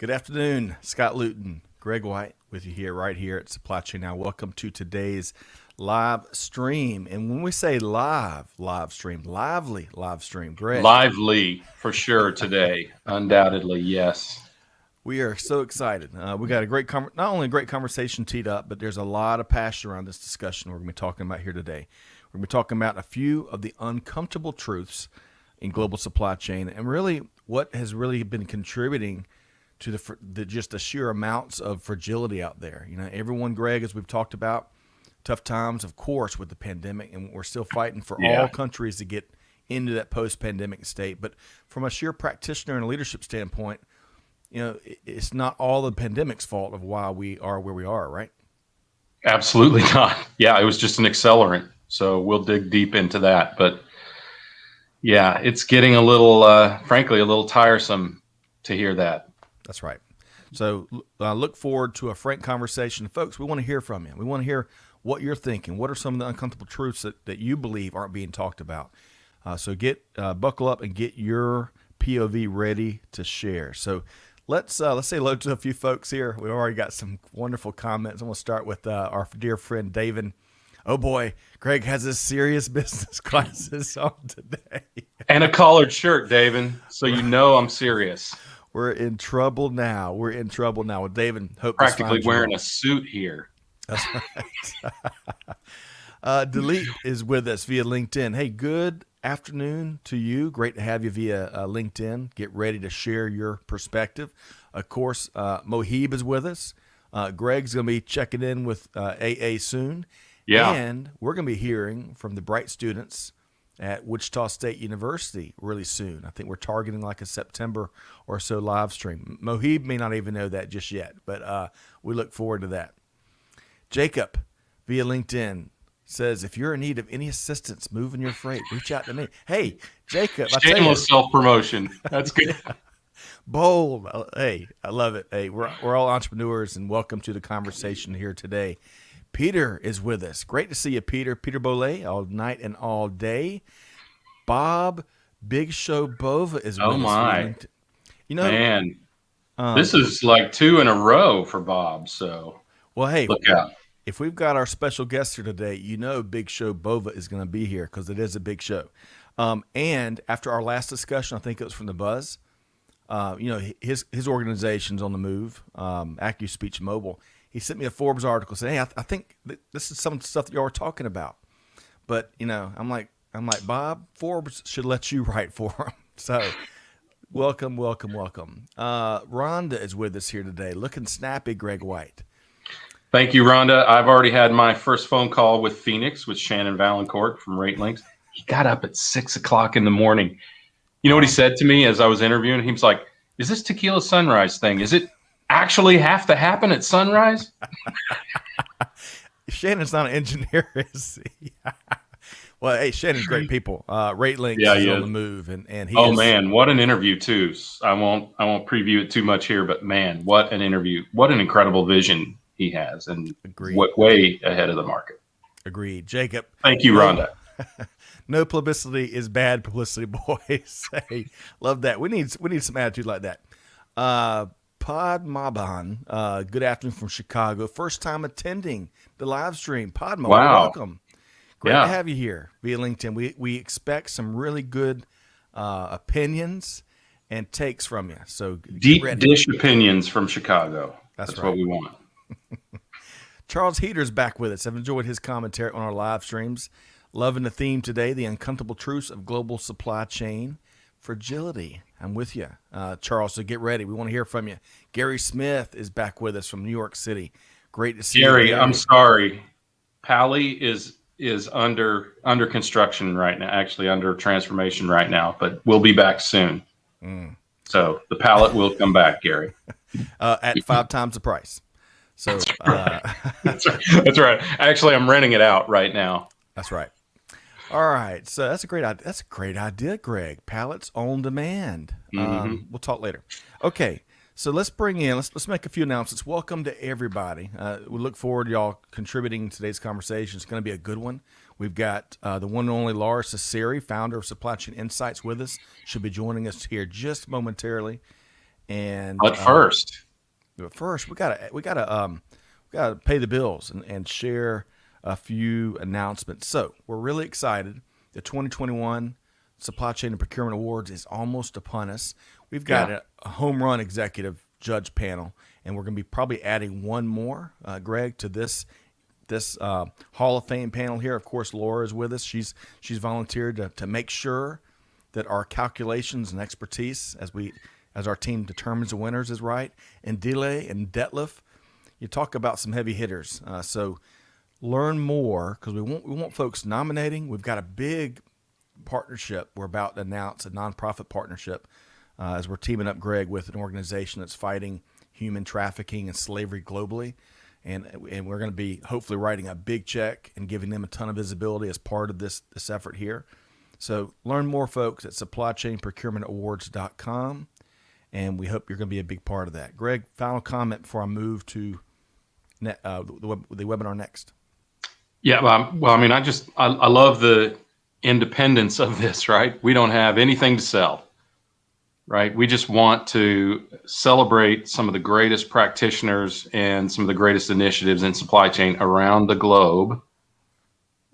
Good afternoon, Scott Luton, Greg White with you here, right here at Supply Chain Now. Welcome to today's live stream. And when we say live stream, lively live stream, Greg. Lively for sure today, undoubtedly, yes. We are so excited. We got a great, not only a great conversation teed up, but there's a lot of passion around this discussion we're going to be talking about here today. We're going to be talking about a few of the uncomfortable truths in global supply chain and really what has really been contributing to just the sheer amounts of fragility out there. You know, everyone, Greg, as we've talked about, tough times, of course, with the pandemic, and we're still fighting for all countries to get into that post-pandemic state. But from a sheer practitioner and leadership standpoint, you know, it's not all the pandemic's fault of why we are where we are, right? Absolutely not. Yeah, it was just an accelerant. So we'll dig deep into that. But yeah, it's getting a little, frankly, a little tiresome to hear that. That's right. So look forward to a frank conversation. Folks, we want to hear from you. We want to hear what you're thinking. What are some of the uncomfortable truths that you believe aren't being talked about? So buckle up and get your POV ready to share. So let's say hello to a few folks here. We've already got some wonderful comments. I'm going to start with our dear friend David. Oh boy, Greg has his serious business classes on today. And a collared shirt, David. So you know I'm serious. We're in trouble now. Well, David, hope practically wearing a suit here. That's right. Delete is with us via LinkedIn. Hey, good afternoon to you. Great to have you via LinkedIn. Get ready to share your perspective. Of course, Mohib is with us. Greg's going to be checking in with AA soon. Yeah. And we're going to be hearing from the bright students at Wichita State University really soon. I think we're targeting like a September or so live stream. Mohib may not even know that just yet, but we look forward to that. Jacob via LinkedIn says, if you're in need of any assistance moving your freight, reach out to me. Hey, Jacob. Shameless self-promotion. That's good. Bold. Hey, I love it. Hey, we're all entrepreneurs, and welcome to the conversation here today. Peter is with us. Great to see you, Peter. Peter Bollet, all night and all day. Bob Big Show Bova is with us. Oh, my. You know, man, this is like 2 in a row for Bob. So, well, hey, look out. If we've got our special guest here today, you know Big Show Bova is going to be here because it is a big show. And after our last discussion, I think it was from the Buzz, you know, his organization's on the move, AccuSpeech Mobile. He sent me a Forbes article saying, hey, I think this is some of the stuff that y'all were talking about. But, you know, I'm like, Bob, Forbes should let you write for him. So welcome. Rhonda is with us here today. Looking snappy, Greg White. Thank you, Rhonda. I've already had my first phone call with Phoenix, with Shannon Valancourt from Rate Links. He got up at 6 o'clock in the morning. You know what he said to me as I was interviewing? He was like, is this Tequila Sunrise thing? Is it actually have to happen at sunrise? Shannon's not an engineer, is he? Well, hey, Shannon's great people. Rate Links is on the move, and he. Oh man, what an interview too! I won't preview it too much here, but man, what an interview! What an incredible vision he has, and way ahead of the market. Agreed, Jacob. Thank you, Rhonda. No publicity is bad publicity, boys. Hey, love that. We need some attitude like that. Padmaban, good afternoon from Chicago. First time attending the live stream. Padma, welcome. Great to have you here via LinkedIn. We expect some really good opinions and takes from you. So deep dish opinions from Chicago. That's right. What we want. Charles Heater's back with us. I've enjoyed his commentary on our live streams. Loving the theme today, the uncomfortable truths of global supply chain fragility. I'm with you, Charles, so get ready. We want to hear from you. Gary Smith is back with us from New York City. Great to see you. Gary, I'm sorry. Pally is under construction right now, actually under transformation right now, but we'll be back soon. So the pallet will come back, Gary. At 5 times the price. So That's right. Actually, I'm renting it out right now. That's right. All right, so that's a great idea, Greg. Pallets on demand. We'll talk later. Okay, so let's make a few announcements. Welcome to everybody. We look forward to y'all contributing to today's conversation. It's going to be a good one. We've got the one and only Lora Cecere, founder of Supply Chain Insights, with us. She'll be joining us here just momentarily. And But first, we gotta pay the bills and share a few announcements. So we're really excited. The 2021 Supply Chain and Procurement Awards is almost upon us. We've got a home run executive judge panel, and we're going to be probably adding one more, Greg, to this Hall of Fame panel here. Of course, Lora is with us. She's volunteered to make sure that our calculations and expertise as our team determines the winners is right. And Delay and Detlef, you talk about some heavy hitters. So learn more, because we want folks nominating. We've got a big partnership we're about to announce, a nonprofit partnership, as we're teaming up, Greg, with an organization that's fighting human trafficking and slavery globally. And we're going to be hopefully writing a big check and giving them a ton of visibility as part of this effort here. So learn more, folks, at supplychainprocurementawards.com. And we hope you're going to be a big part of that. Greg, final comment before I move to the webinar next. Yeah, well, I mean, I love the independence of this, right? We don't have anything to sell, right? We just want to celebrate some of the greatest practitioners and some of the greatest initiatives in supply chain around the globe,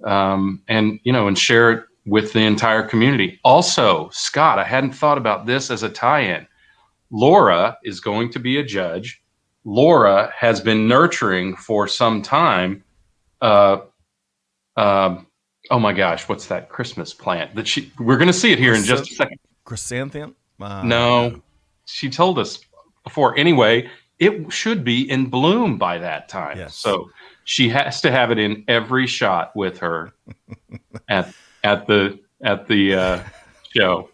and share it with the entire community. Also, Scott, I hadn't thought about this as a tie-in. Lora is going to be a judge. Lora has been nurturing for some time. Oh my gosh, what's that Christmas plant that we're going to see it here in just a second. Chrysanthemum? No, she told us before. Anyway, it should be in bloom by that time. Yes. So she has to have it in every shot with her at the show.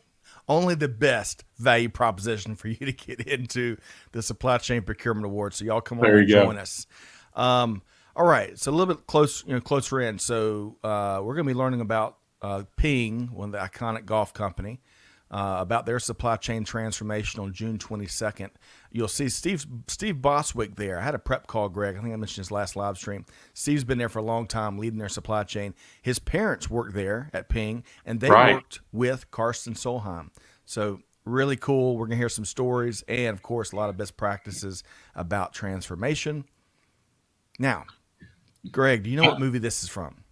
Only the best value proposition for you to get into the Supply Chain Procurement Award. So y'all come on and join us. All right, so a little bit closer in. So we're going to be learning about Ping, one of the iconic golf company, about their supply chain transformation on June 22nd. You'll see Steve Boswick there. I had a prep call, Greg. I think I mentioned his last live stream. Steve's been there for a long time, leading their supply chain. His parents worked there at Ping, and they worked with Karsten Solheim. So really cool. We're going to hear some stories and, of course, a lot of best practices about transformation. Now, Greg, do you know what movie this is from?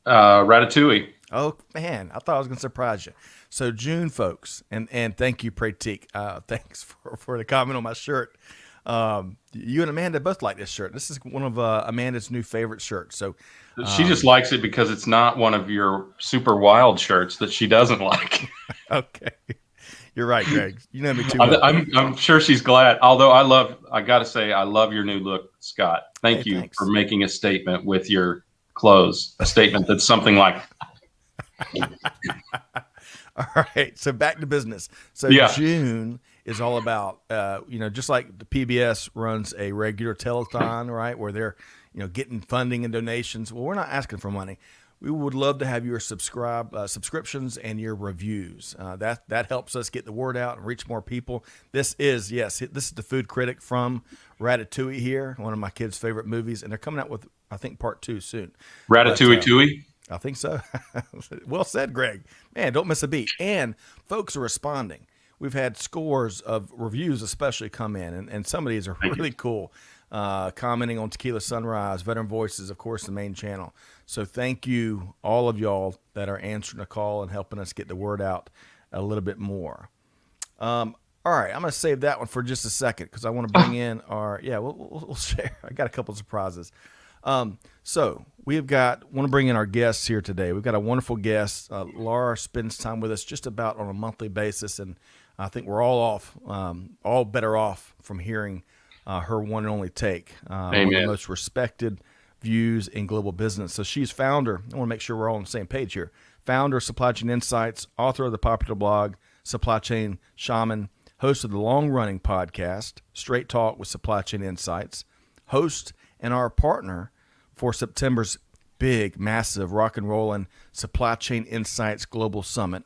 Ratatouille. Oh, man, I thought I was going to surprise you. So June, folks, and thank you, Pratik. Thanks for the comment on my shirt. You and Amanda both like this shirt. This is one of Amanda's new favorite shirts. So she just likes it because it's not one of your super wild shirts that she doesn't like. Okay. You're right, Greg. You know me too well. I'm sure she's glad. Although I got to say, I love your new look, Scott. Thank you for making a statement with your clothes, a statement that's something like. All right, so back to business. So June is all about, just like the PBS runs a regular telethon, right, where they're, getting funding and donations. Well, we're not asking for money. We would love to have your subscriptions and your reviews. That helps us get the word out and reach more people. This is the Food Critic from Ratatouille here, one of my kids' favorite movies, and they're coming out with, I think, part 2 soon. Ratatouille. I think so. Well said, Greg. Man, don't miss a beat. And folks are responding. We've had scores of reviews especially come in, and some of these are really cool. Commenting on Tequila Sunrise, Veteran Voices, of course, the main channel. So thank you, all of y'all that are answering the call and helping us get the word out a little bit more. All right, I'm going to save that one for just a second because I want to bring in we'll share. I got a couple of surprises. So want to bring in our guests here today. We've got a wonderful guest. Laura spends time with us just about on a monthly basis, and I think we're all better off from hearing her one and only take. One of the most respected views in global business. So she's founder. I want to make sure we're all on the same page here. Founder of Supply Chain Insights, author of the popular blog Supply Chain Shaman, host of the long-running podcast Straight Talk with Supply Chain Insights, host and our partner for September's big, massive, rock and rollin' Supply Chain Insights Global Summit.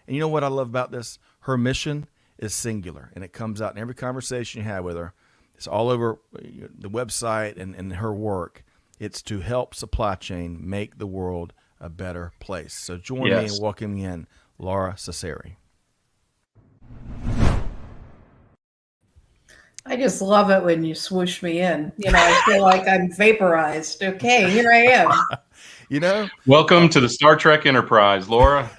And you know what I love about this? Her mission is singular, and it comes out in every conversation you have with her. It's all over the website and her work. It's to help supply chain make the world a better place. So join me in welcoming in Lora Cecere. I just love it when you swoosh me in. I feel like I'm vaporized. Okay, here I am. Welcome to the Star Trek Enterprise, Laura.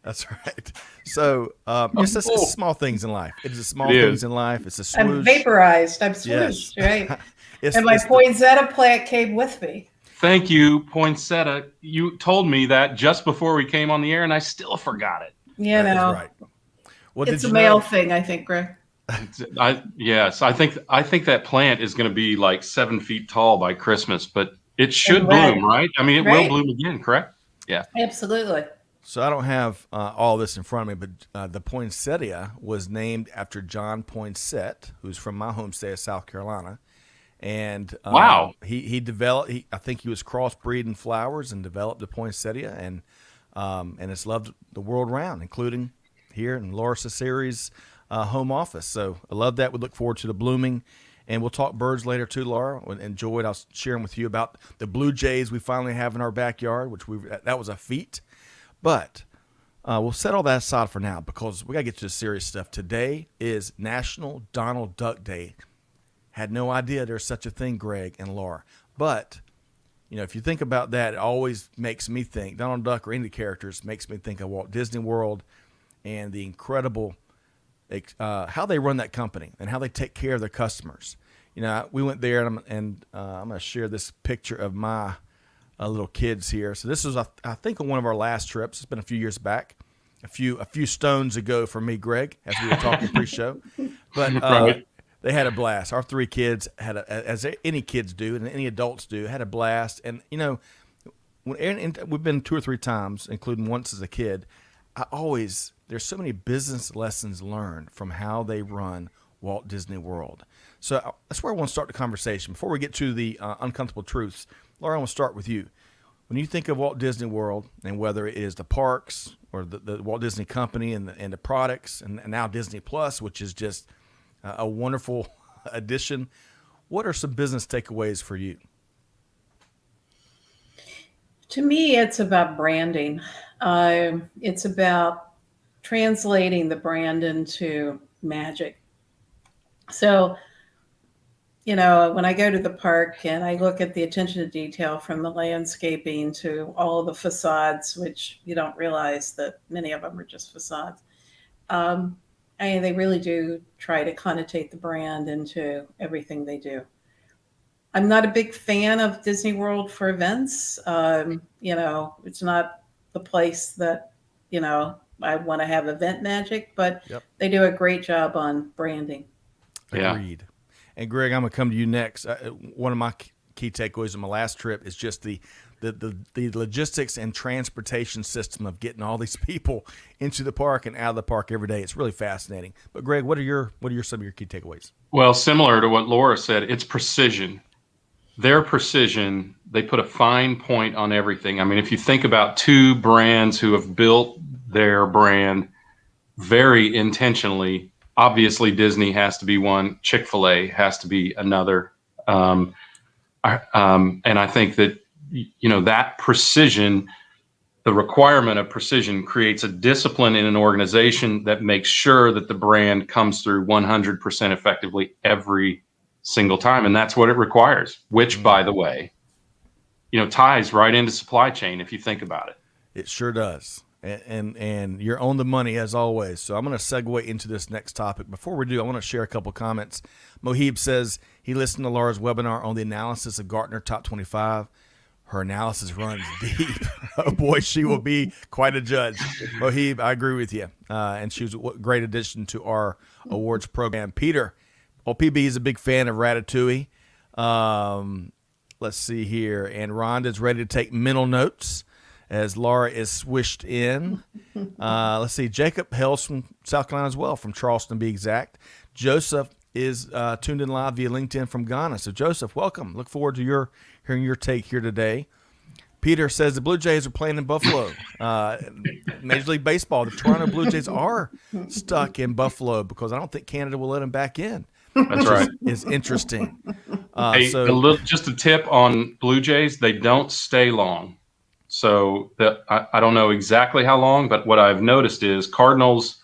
That's right. So it's just it's small things in life. It is the small things in life. It's a swoosh. I'm vaporized. I'm swooshed, right? And my poinsettia plant came with me. Thank you, poinsettia. You told me that just before we came on the air, and I still forgot it. That is right. Well, it's a male thing, I think, Greg. Yes, I think that plant is going to be like 7 feet tall by Christmas, but it should bloom, right? I mean, it will bloom again, correct? Yeah, absolutely. So I don't have all this in front of me, but the poinsettia was named after John Poinsett, who's from my home state of South Carolina. And wow, he developed. I think he was crossbreeding flowers and developed the poinsettia, and it's loved the world around, including here in Lora Cecere's home office. So I love that. We look forward to the blooming, and we'll talk birds later too, Laura. Enjoyed. I was sharing with you about the blue jays we finally have in our backyard, which that was a feat. But we'll set all that aside for now because we got to get to the serious stuff. Today is National Donald Duck Day. Had no idea there's such a thing, Greg and Laura. But, if you think about that, it always makes me think, Donald Duck or any characters, makes me think of Walt Disney World and the incredible, how they run that company and how they take care of their customers. We went there, and I'm going to share this picture of my little kids here. So this was, I think, on one of our last trips. It's been a few years back, a few stones ago for me, Greg, as we were talking pre-show. But right. They had a blast. Our three kids had, as any kids do, and any adults do, had a blast. And we've been 2 or 3 times, including once as a kid. There's so many business lessons learned from how they run Walt Disney World. So that's where I want to start the conversation. Before we get to the uncomfortable truths, Laura, I want to start with you. When you think of Walt Disney World, and whether it is the parks or the Walt Disney Company and the products, and now Disney Plus, which is just a wonderful addition, what are some business takeaways for you? To me, it's about branding. It's about translating the brand into magic. So, when I go to the park and I look at the attention to detail from the landscaping to all of the facades, which you don't realize that many of them are just facades, they really do try to connotate the brand into everything they do. I'm not a big fan of Disney World for events. It's not the place that, I want to have event magic, but they do a great job on branding. Agreed. And Greg, I'm going to come to you next. One of my key takeaways on my last trip is just the logistics and transportation system of getting all these people into the park and out of the park every day. It's really fascinating. But Greg, what are some of your key takeaways? Well, similar to what Laura said, it's precision. Their precision, they put a fine point on everything. I mean, if you think about 2 brands who have built their brand very intentionally, obviously Disney has to be one, Chick-fil-A has to be another. And I think that that precision, the requirement of precision, creates a discipline in an organization that makes sure that the brand comes through 100% effectively every single time. And that's what it requires, which, by the way, ties right into supply chain if you think about it. It sure does. And you're on the money as always. So I'm going to segue into this next topic. Before we do, I want to share a couple comments. Mohib says he listened to Laura's webinar on the analysis of Gartner Top 25. Her analysis runs deep. Oh, boy, she will be quite a judge. Mohib, I agree with you. And she was a great addition to our awards program. Peter, PB is a big fan of Ratatouille. Let's see here. And Rhonda's ready to take mental notes as Laura is swished in. Let's see. Jacob hails from South Carolina as well, from Charleston to be exact. Joseph is tuned in live via LinkedIn from Ghana. So, Joseph, welcome. Look forward to hearing your take here today. Peter says the Blue Jays are playing in Buffalo. Major League Baseball, the Toronto Blue Jays are stuck in Buffalo because I don't think Canada will let them back in. That's right. Is interesting. Just a tip on Blue Jays, they don't stay long. So I don't know exactly how long, but what I've noticed is Cardinals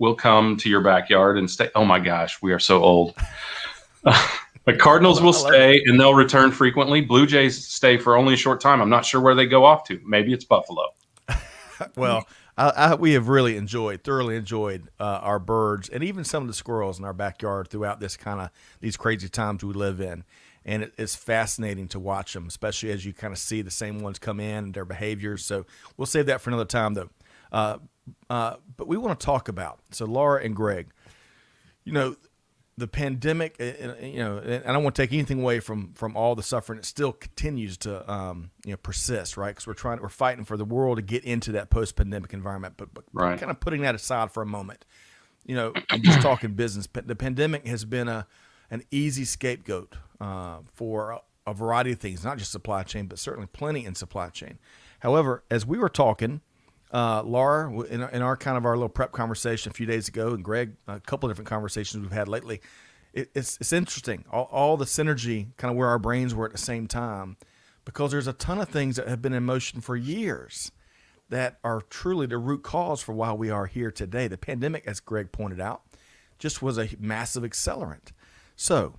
will come to your backyard and stay. Oh my gosh, we are so old. But Cardinals will stay and they'll return frequently. Blue Jays stay for only a short time. I'm not sure where they go off to. Maybe it's Buffalo. Well, we have thoroughly enjoyed our birds and even some of the squirrels in our backyard throughout these crazy times we live in. And it's fascinating to watch them, especially as you kind of see the same ones come in and their behaviors. So we'll save that for another time, though. But we want to talk about, so Laura and Greg, the pandemic, and I don't want to take anything away from all the suffering. It still continues to persist, right? Because we're fighting for the world to get into that post-pandemic environment. But right. Kind of putting that aside for a moment, and just talking business. The pandemic has been an easy scapegoat for a variety of things, not just supply chain, but certainly plenty in supply chain. However, as we were talking, Laura, in our kind of our little prep conversation a few days ago, and Greg, a couple of different conversations we've had lately, it's interesting, all the synergy, kind of where our brains were at the same time, because there's a ton of things that have been in motion for years that are truly the root cause for why we are here today. The pandemic, as Greg pointed out, just was a massive accelerant. So,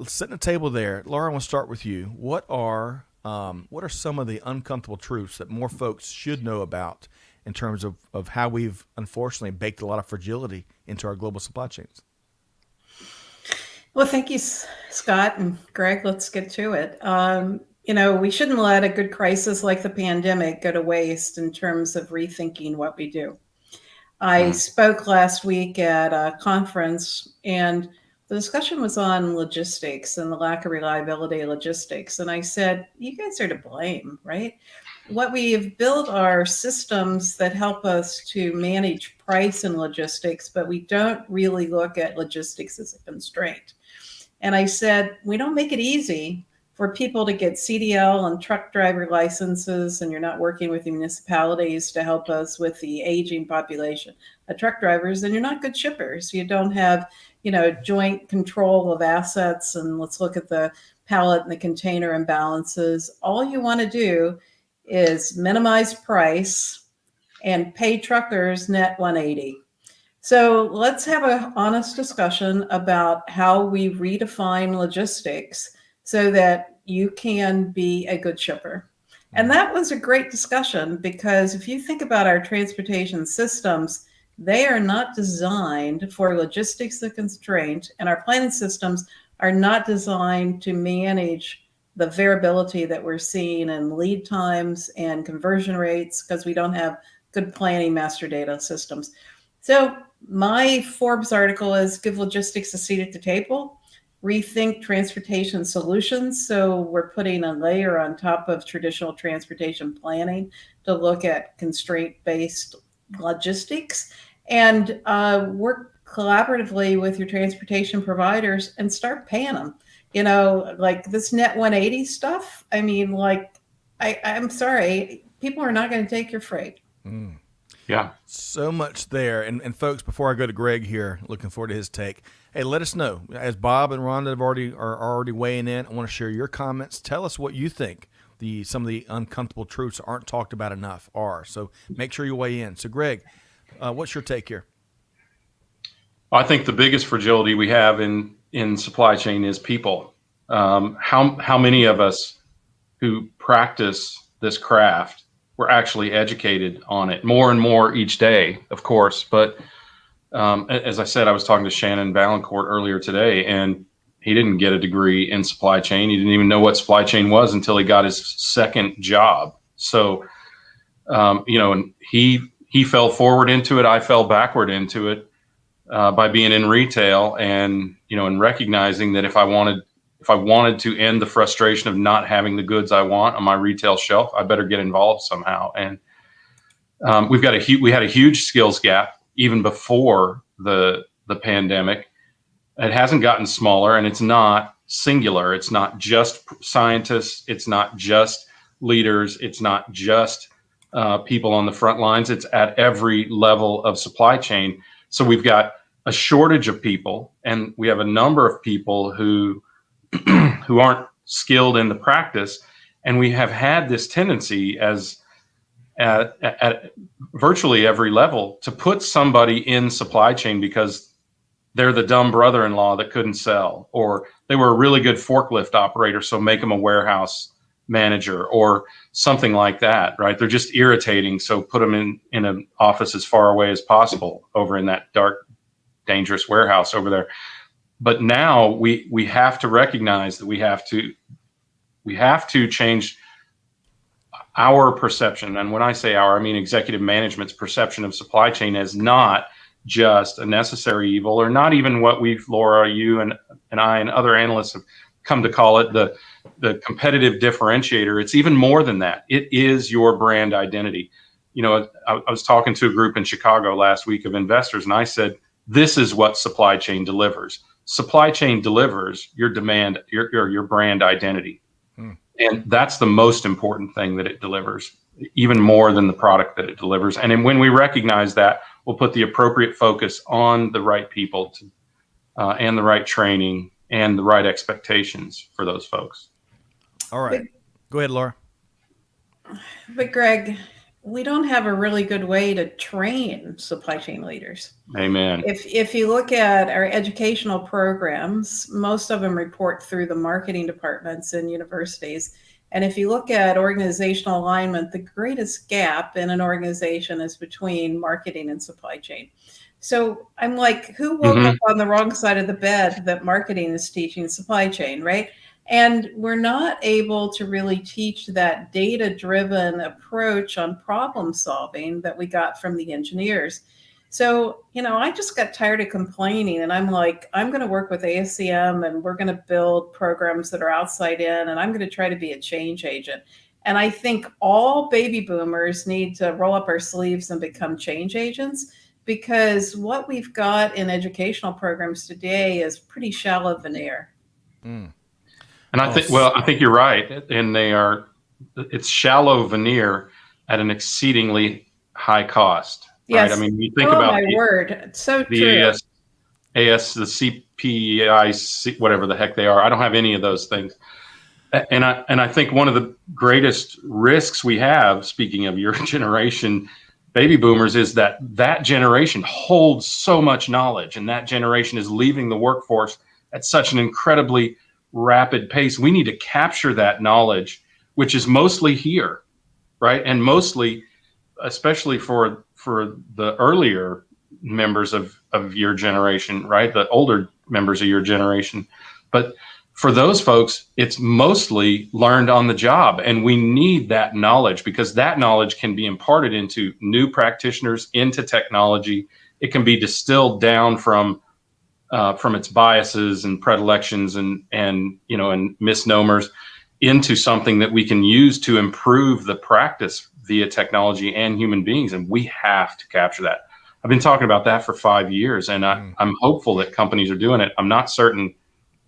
setting the table there, Laura, I want to start with you. What are some of the uncomfortable truths that more folks should know about in terms of how we've unfortunately baked a lot of fragility into our global supply chains? Well, thank you, Scott and Greg. Let's get to it. We shouldn't let a good crisis like the pandemic go to waste in terms of rethinking what we do. I spoke last week at a conference, and the discussion was on logistics and the lack of reliability of logistics. And I said, you guys are to blame, right? What we have built are systems that help us to manage price and logistics, but we don't really look at logistics as a constraint. And I said, we don't make it easy for people to get CDL and truck driver licenses, and you're not working with the municipalities to help us with the aging population of truck drivers, and you're not good shippers. You don't have joint control of assets, and let's look at the pallet and the container imbalances. All you want to do is minimize price and pay truckers net 180. So let's have an honest discussion about how we redefine logistics so that you can be a good shipper. And that was a great discussion, because if you think about our transportation systems, they are not designed for logistics the constraint, and our planning systems are not designed to manage the variability that we're seeing in lead times and conversion rates, because we don't have good planning master data systems. So my Forbes article is Give Logistics a Seat at the Table, Rethink Transportation Solutions. So we're putting a layer on top of traditional transportation planning to look at constraint-based logistics and work collaboratively with your transportation providers and start paying them. Like this net 180 stuff. I mean, I'm sorry, people are not going to take your freight. Yeah. So much there. And folks, before I go to Greg here, looking forward to his take. Hey, let us know. As Bob and Rhonda are already weighing in, I want to share your comments. Tell us what you think some of the uncomfortable truths aren't talked about enough are. So make sure you weigh in. So Greg, what's your take here? I think the biggest fragility we have in supply chain is people. How many of us who practice this craft were actually educated on it more and more each day, of course. But as I said, I was talking to Shannon Valancourt earlier today, and he didn't get a degree in supply chain. He didn't even know what supply chain was until he got his second job. So, and he fell forward into it. I fell backward into it by being in retail, and and recognizing that if I wanted to end the frustration of not having the goods I want on my retail shelf, I better get involved somehow. And we had a huge skills gap even before the pandemic. It hasn't gotten smaller, and it's not singular. It's not just scientists. It's not just leaders. It's not just people on the front lines. It's at every level of supply chain. So we've got a shortage of people, and we have a number of people who aren't skilled in the practice. And we have had this tendency, as at virtually every level to put somebody in supply chain because they're the dumb brother-in-law that couldn't sell, or they were a really good forklift operator, so make them a warehouse manager or something like that, right? They're just irritating, so put them in an office as far away as possible over in that dark, dangerous warehouse over there. But now we have to recognize that we have to change our perception. And when I say our, I mean executive management's perception of supply chain as not just a necessary evil, or not even what Laura, you and I and other analysts have come to call it, the competitive differentiator. It's even more than that. It is your brand identity. You know, I was talking to a group in Chicago last week of investors, and I said, this is what supply chain delivers. Supply chain delivers your demand, your brand identity. And that's the most important thing that it delivers, even more than the product that it delivers. And then when we recognize that, we'll put the appropriate focus on the right people and the right training and the right expectations for those folks. All right. Go ahead, Laura. But Greg, we don't have a really good way to train supply chain leaders. Amen. If you look at our educational programs, most of them report through the marketing departments in universities. And if you look at organizational alignment, the greatest gap in an organization is between marketing and supply chain. So I'm like, who woke up on the wrong side of the bed that marketing is teaching supply chain, right? And we're not able to really teach that data-driven approach on problem solving that we got from the engineers. So, you know, I just got tired of complaining, and I'm like, I'm going to work with ASCM, and we're going to build programs that are outside in, and I'm going to try to be a change agent. And I think all baby boomers need to roll up our sleeves and become change agents, because what we've got in educational programs today is pretty shallow veneer. And I think you're right. And it's shallow veneer at an exceedingly high cost. Yes. Right? I mean, you think about my word. It's so the true. AS, the CPI, whatever the heck they are. I don't have any of those things. And I think one of the greatest risks we have, speaking of your generation, baby boomers, is that generation holds so much knowledge, and that generation is leaving the workforce at such an incredibly rapid pace. We need to capture that knowledge, which is mostly here, right? And mostly, especially for the earlier members of your generation, right? The older members of your generation. But for those folks, it's mostly learned on the job. And we need that knowledge, because that knowledge can be imparted into new practitioners, into technology. It can be distilled down from its biases and predilections and misnomers into something that we can use to improve the practice via technology and human beings. And we have to capture that. I've been talking about that for 5 years, and I'm hopeful that companies are doing it. I'm not certain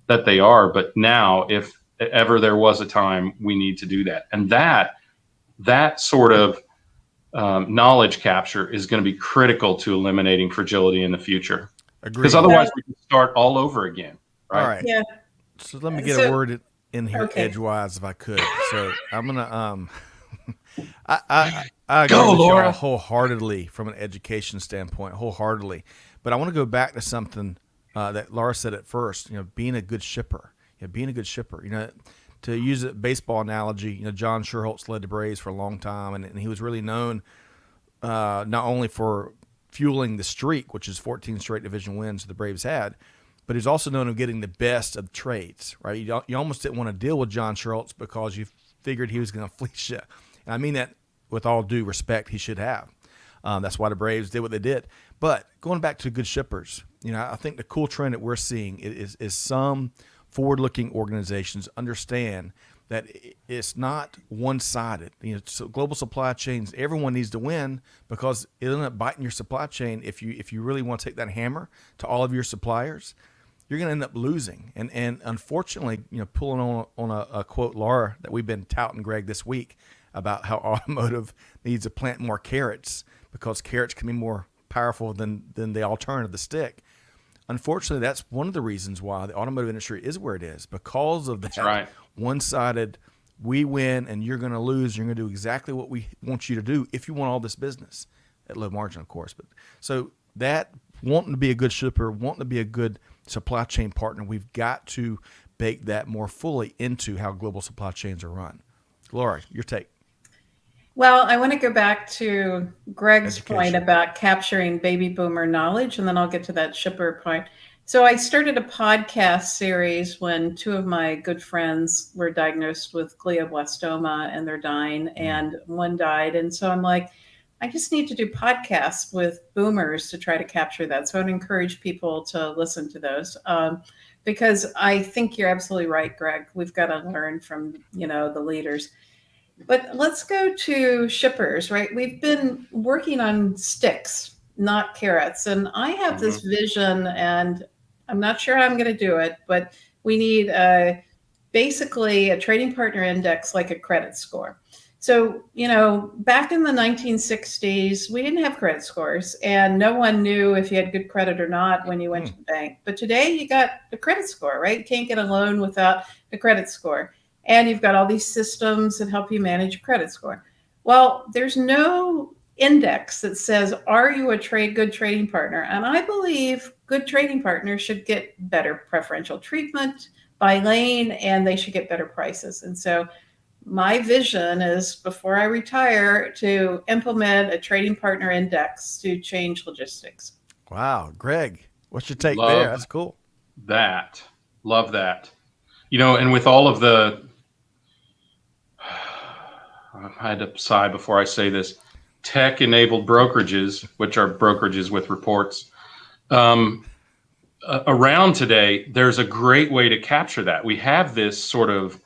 that they are, but now, if ever there was a time, we need to do that. And that sort of knowledge capture is going to be critical to eliminating fragility in the future. Because otherwise we can start all over again. Right? All right. Yeah. So let me get a word in here edgewise if I could. So I'm gonna I agree with Laura wholeheartedly from an education standpoint, wholeheartedly. But I want to go back to something that Laura said at first. You know, being a good shipper. Being a good shipper. You know, to use a baseball analogy, you know, John Schuerholz led the Braves for a long time, and he was really known not only for fueling the streak, which is 14 straight division wins the Braves had, but he's also known of getting the best of trades, right? You almost didn't want to deal with John Schuerholz because you figured he was going to fleece you. And I mean that with all due respect, he should have. That's why the Braves did what they did. But going back to good shippers, you know, I think the cool trend that we're seeing is some forward-looking organizations understand that it's not one-sided. You know, so global supply chains, everyone needs to win, because it'll end up biting your supply chain. If you really want to take that hammer to all of your suppliers, you're going to end up losing. And unfortunately, you know, pulling on a quote, Laura, that we've been touting, Greg, this week about how automotive needs to plant more carrots, because carrots can be more powerful than the alternative, the stick. Unfortunately, that's one of the reasons why the automotive industry is where it is, because of that one-sided we win and you're going to lose. You're going to do exactly what we want you to do if you want all this business at low margin, of course. But so that wanting to be a good shipper, wanting to be a good supply chain partner, we've got to bake that more fully into how global supply chains are run. Lora, your take. Well, I want to go back to Greg's point Education. about capturing baby boomer knowledge, and then I'll get to that shipper point. So I started a podcast series when two of my good friends were diagnosed with glioblastoma and they're dying, and one died. And so I'm like, I just need to do podcasts with boomers to try to capture that. So I'd encourage people to listen to those. Because I think you're absolutely right, Greg. We've got to learn from, the leaders. But let's go to shippers, right? We've been working on sticks, not carrots. And I have this vision, and I'm not sure how I'm going to do it, but we need basically a trading partner index like a credit score. So, back in the 1960s, we didn't have credit scores, and no one knew if you had good credit or not when you went to the bank. But today you got a credit score, right? You can't get a loan without a credit score. And you've got all these systems that help you manage your credit score. Well, there's no index that says, are you a good trading partner? And I believe good trading partners should get better preferential treatment by lane, and they should get better prices. And so my vision is, before I retire, to implement a trading partner index to change logistics. Wow. Greg, what's your take there? That's cool. Love that. And with all of the, I had to sigh before I say this, tech-enabled brokerages, which are brokerages with reports, around today, there's a great way to capture that. We have this sort of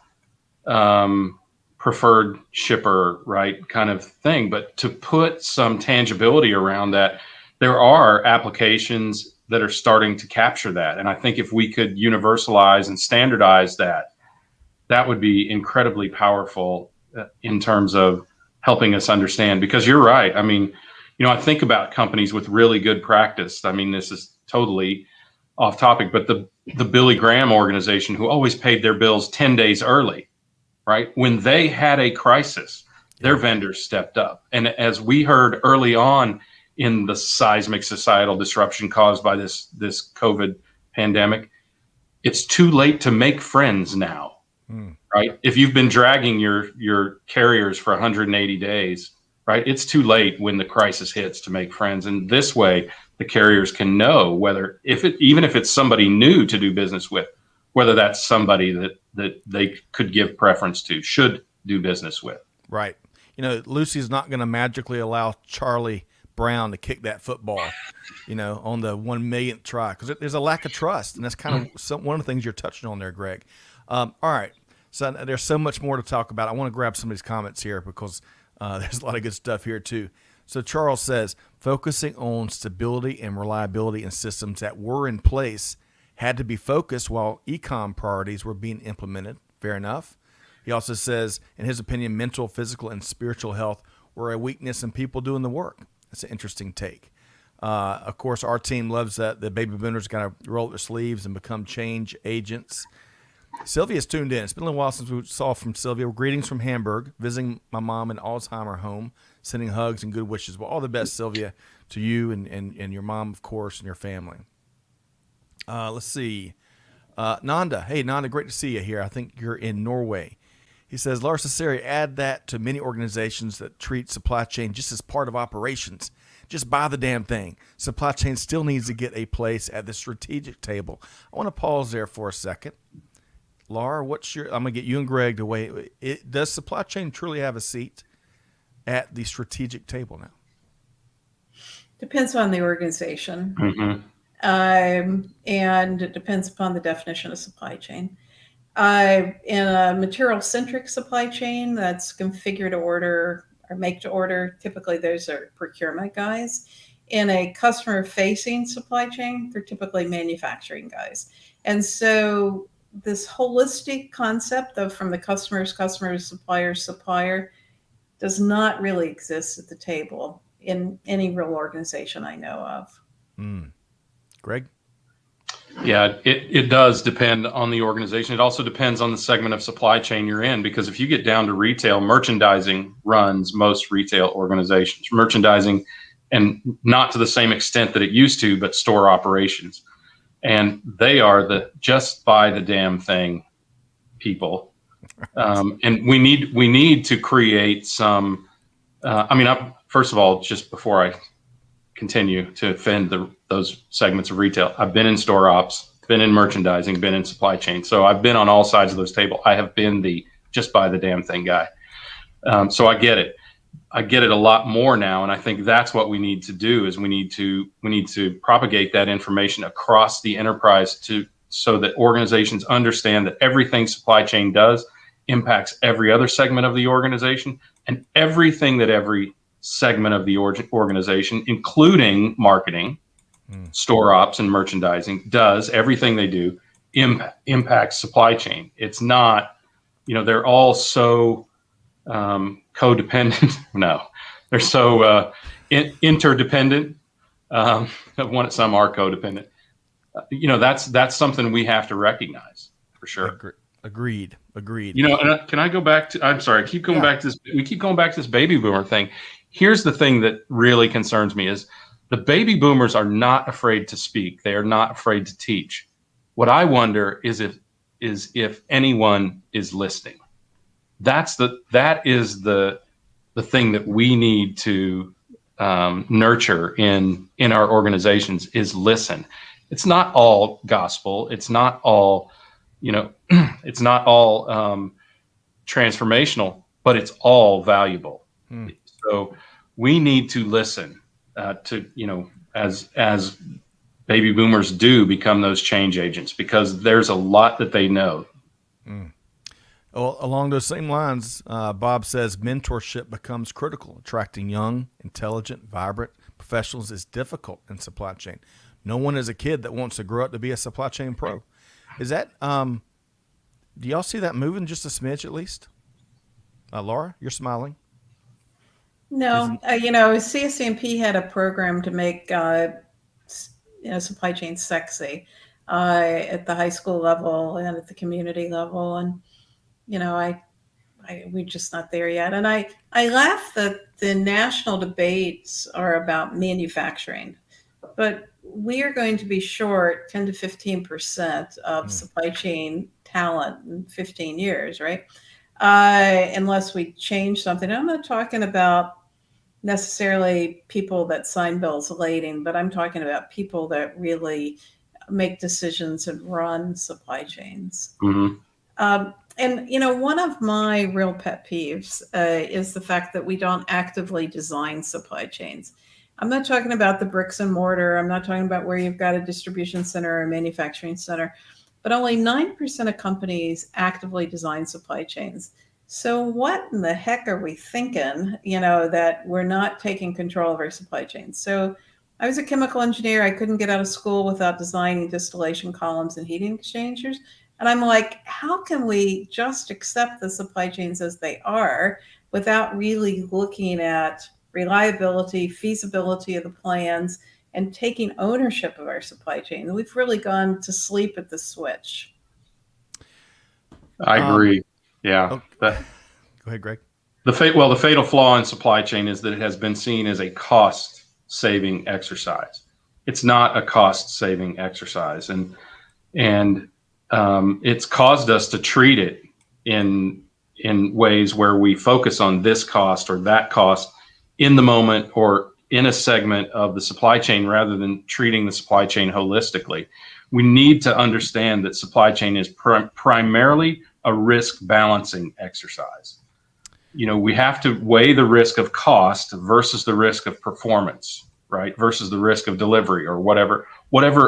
preferred shipper, right, kind of thing, but to put some tangibility around that, there are applications that are starting to capture that. And I think if we could universalize and standardize that, that would be incredibly powerful in terms of helping us understand, because you're right. I mean, I think about companies with really good practice. I mean, this is totally off topic, but the Billy Graham organization, who always paid their bills 10 days early, right? When they had a crisis, their vendors stepped up. And as we heard early on in the seismic societal disruption caused by this COVID pandemic, it's too late to make friends now. Right? If you've been dragging your carriers for 180 days, right? It's too late when the crisis hits to make friends. And this way, the carriers can know whether, even if it's somebody new to do business with, whether that's somebody that they could give preference to, should do business with. Right. Lucy's not going to magically allow Charlie Brown to kick that football, on the 1 millionth try, because there's a lack of trust. And that's kind of one of the things you're touching on there, Greg. All right. So there's so much more to talk about. I want to grab some of these comments here because there's a lot of good stuff here too. So Charles says, focusing on stability and reliability in systems that were in place had to be focused while e-com priorities were being implemented. Fair enough. He also says, in his opinion, mental, physical, and spiritual health were a weakness in people doing the work. That's an interesting take. Of course, our team loves that the baby boomers got to roll their sleeves and become change agents. Sylvia's tuned in. It's been a little while since we saw from Sylvia. Greetings from Hamburg, visiting my mom in Alzheimer home, sending hugs and good wishes. Well, all the best, Sylvia, to you and your mom, of course, and your family. Let's see. Nanda. Hey, Nanda, great to see you here. I think you're in Norway. He says, Lora Cecere, add that to many organizations that treat supply chain just as part of operations. Just buy the damn thing. Supply chain still needs to get a place at the strategic table. I want to pause there for a second. Laura, I'm going to get you and Greg to weigh. Does supply chain truly have a seat at the strategic table now? Depends on the organization. And it depends upon the definition of supply chain. In a material-centric supply chain that's configured to order or make to order, typically those are procurement guys. In a customer-facing supply chain, they're typically manufacturing guys. And so this holistic concept of from the customer, supplier does not really exist at the table in any real organization I know of. Greg? Yeah, it does depend on the organization. It also depends on the segment of supply chain you're in, because if you get down to retail, merchandising runs most retail organizations. Merchandising, and not to the same extent that it used to, but store operations. And they are the just buy the damn thing people. And we need to create some. First of all, just before I continue to offend those segments of retail, I've been in store ops, been in merchandising, been in supply chain. So I've been on all sides of those table. I have been the just buy the damn thing guy. So I get it. I get it a lot more now, and I think that's what we need to do. Is we need to propagate that information across the enterprise so that organizations understand that everything supply chain does impacts every other segment of the organization, and everything that every segment of the organization, including marketing, store ops, and merchandising, does. Everything they do impacts supply chain. It's not, they're all so codependent. No, they're so interdependent. Some are codependent. That's something we have to recognize for sure. Agreed. And can I go back to? I'm sorry. I keep going back to this. We keep going back to this baby boomer thing. Here's the thing that really concerns me: is the baby boomers are not afraid to speak. They are not afraid to teach. What I wonder is if anyone is listening. That is the thing that we need to nurture in our organizations, is listen. It's not all gospel. It's not all, it's not all transformational, but it's all valuable. So we need to listen as baby boomers do become those change agents, because there's a lot that they know. Well, along those same lines, Bob says mentorship becomes critical. Attracting young, intelligent, vibrant professionals is difficult in supply chain. No one is a kid that wants to grow up to be a supply chain pro. Is that, do y'all see that moving just a smidge at least? Laura, you're smiling. No, CSCMP had a program to make supply chain sexy at the high school level and at the community level, and we're just not there yet. And I laugh that the national debates are about manufacturing, but we are going to be short 10 to 15% of supply chain talent in 15 years, right? Unless we change something. I'm not talking about necessarily people that sign bills of lading, but I'm talking about people that really make decisions and run supply chains. And one of my real pet peeves is the fact that we don't actively design supply chains. I'm not talking about the bricks and mortar. I'm not talking about where you've got a distribution center or a manufacturing center, but only 9% of companies actively design supply chains. So what in the heck are we thinking, that we're not taking control of our supply chains? So I was a chemical engineer. I couldn't get out of school without designing distillation columns and heating exchangers. And I'm like, how can we just accept the supply chains as they are without really looking at reliability, feasibility of the plans, and taking ownership of our supply chain? We've really gone to sleep at the switch. I agree. Yeah. Go ahead, Greg. The fatal flaw in supply chain is that it has been seen as a cost-saving exercise. It's not a cost-saving exercise, and it's caused us to treat it in ways where we focus on this cost or that cost in the moment or in a segment of the supply chain, rather than treating the supply chain holistically. We need to understand that supply chain is primarily a risk balancing exercise. We have to weigh the risk of cost versus the risk of performance, right? Versus the risk of delivery or whatever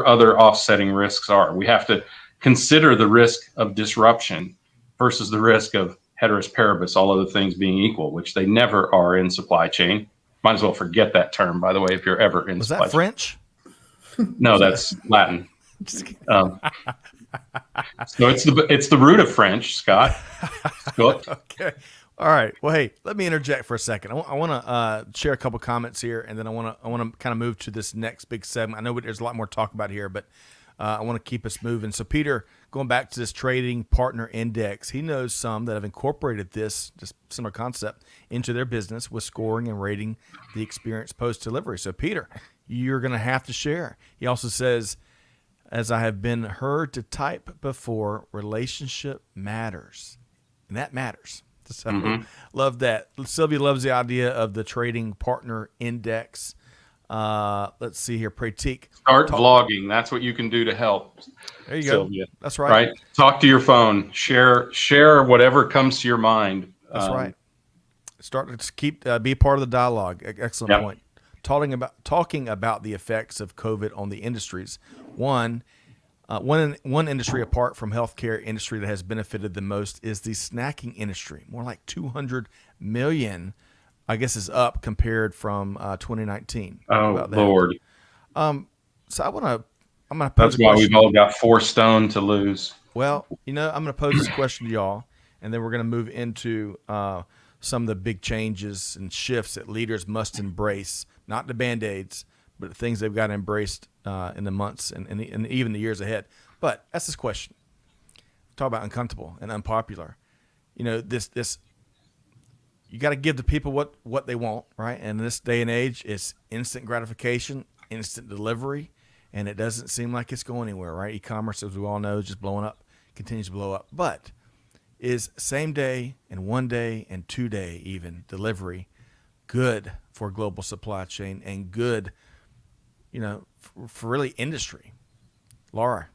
other offsetting risks are. We have to consider the risk of disruption versus the risk of ceteris paribus, all other things being equal, which they never are in supply chain. Might as well forget that term, by the way, if you're ever in supply chain. Was that French? No, that's Latin. So it's the root of French, Scott. Okay. All right. Well, hey, let me interject for a second. I want to share a couple comments here, and then I want to kind of move to this next big segment. I know there's a lot more to talk about here, but I want to keep us moving. So, Peter, going back to this trading partner index, he knows some that have incorporated this just similar concept into their business with scoring and rating the experience post delivery. So, Peter, you're going to have to share. He also says, as I have been heard to type before, relationship matters, and that matters. So, love that. Sylvia loves the idea of the trading partner index. Let's see here. Pratik. Start vlogging. That's what you can do to help. There you Sylvia. go. That's right. Right. Talk to your phone. Share whatever comes to your mind. That's right. Start to keep be part of the dialogue. Excellent point. Talking about the effects of COVID on the industries. One industry apart from healthcare industry that has benefited the most is the snacking industry. More like 200 million, I guess, is up compared from 2019. Oh Lord! So I'm gonna pose. That's why we've all got 4 stone to lose. Well, I'm gonna pose this question to y'all, and then we're gonna move into some of the big changes and shifts that leaders must embrace. Not the Band-Aids, but the things they've got to embrace in the months and even the years ahead. But that's this question. Talk about uncomfortable and unpopular. This you got to give the people what they want, right? And in this day and age, it's instant gratification, instant delivery, and it doesn't seem like it's going anywhere, right? E-commerce, as we all know, is just blowing up, continues to blow up. But is same day and 1 day and 2 day even delivery good for global supply chain and good, for really industry? Laura.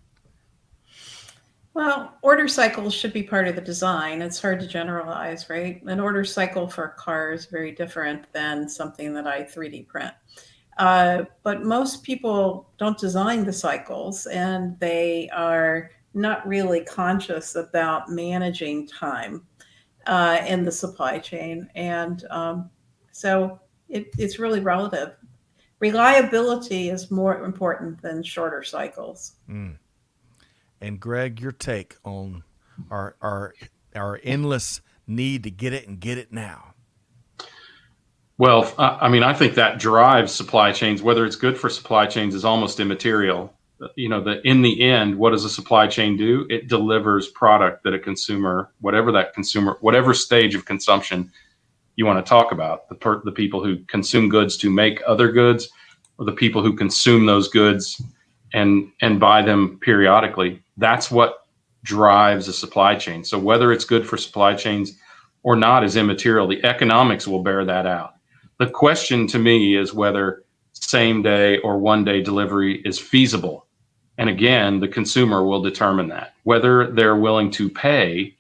Well, order cycles should be part of the design. It's hard to generalize, right? An order cycle for a car is very different than something that I 3D print. But most people don't design the cycles, and they are not really conscious about managing time in the supply chain. And so it's really relative. Reliability is more important than shorter cycles. And Greg, your take on our endless need to get it and get it now. Well, I think that drives supply chains. Whether it's good for supply chains is almost immaterial. In the end, what does a supply chain do? It delivers product that a consumer, whatever stage of consumption you want to talk about, the people who consume goods to make other goods, or the people who consume those goods and buy them periodically. That's what drives a supply chain. So whether it's good for supply chains or not is immaterial. The economics will bear that out. The question to me is whether same day or 1 day delivery is feasible. And again, the consumer will determine that, whether they're willing to pay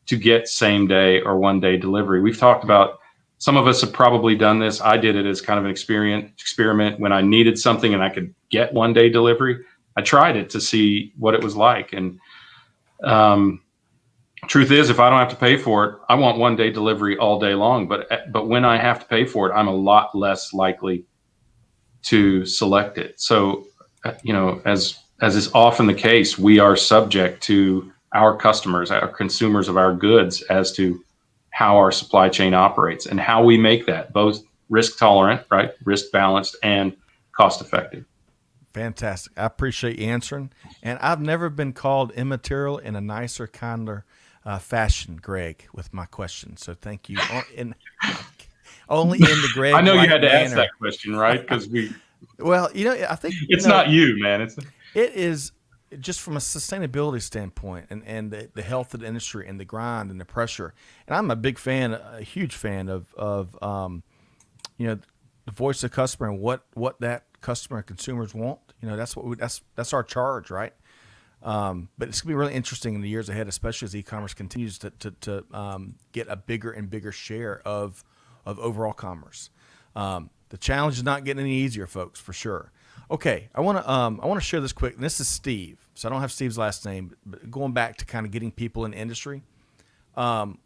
to get same day or 1 day delivery. We've talked about, some of us have probably done this. I did it as kind of an experiment when I needed something and I could get 1 day delivery. I tried it to see what it was like. And truth is, if I don't have to pay for it, I want 1 day delivery all day long. But when I have to pay for it, I'm a lot less likely to select it. So, as is often the case, we are subject to our customers, our consumers of our goods, as to how our supply chain operates and how we make that both risk tolerant, right, risk balanced, and cost effective. Fantastic. I appreciate you answering. And I've never been called immaterial in a nicer, kinder fashion, Greg, with my question. So thank you. Only in the Greg. I know you had to ask that question, right? Because well, I think it's not you, man. It is just from a sustainability standpoint and the health of the industry and the grind and the pressure. And I'm a big fan, a huge fan of the voice of the customer and what that customer and consumers want. That's our charge, right? But it's gonna be really interesting in the years ahead, especially as e-commerce continues to get a bigger and bigger share of overall commerce. The challenge is not getting any easier, folks, for sure. Okay, I want to share this quick. And this is Steve, so I don't have Steve's last name. But going back to kind of getting people in the industry,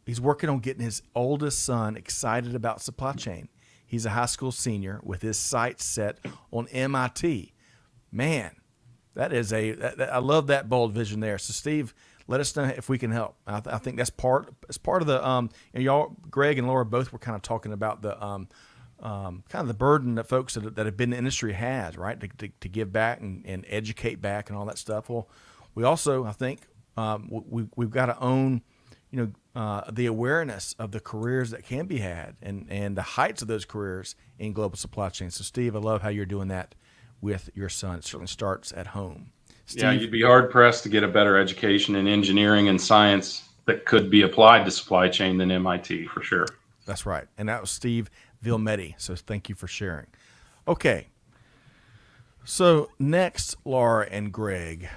he's working on getting his oldest son excited about supply chain. He's a high school senior with his sights set on MIT. Man, I love that bold vision there. So Steve, let us know if we can help. I think that's part of the y'all, Greg and Laura both were kind of talking about the kind of the burden that folks that have been in the industry has, right, to give back and educate back and all that stuff. Well, we also, I think, we've got to own, the awareness of the careers that can be had and the heights of those careers in global supply chain. So, Steve, I love how you're doing that with your son. It certainly starts at home. Steve? Yeah, you'd be hard pressed to get a better education in engineering and science that could be applied to supply chain than MIT, for sure. That's right. And that was Steve Vilmetti. So thank you for sharing. Okay. So next, Laura and Greg,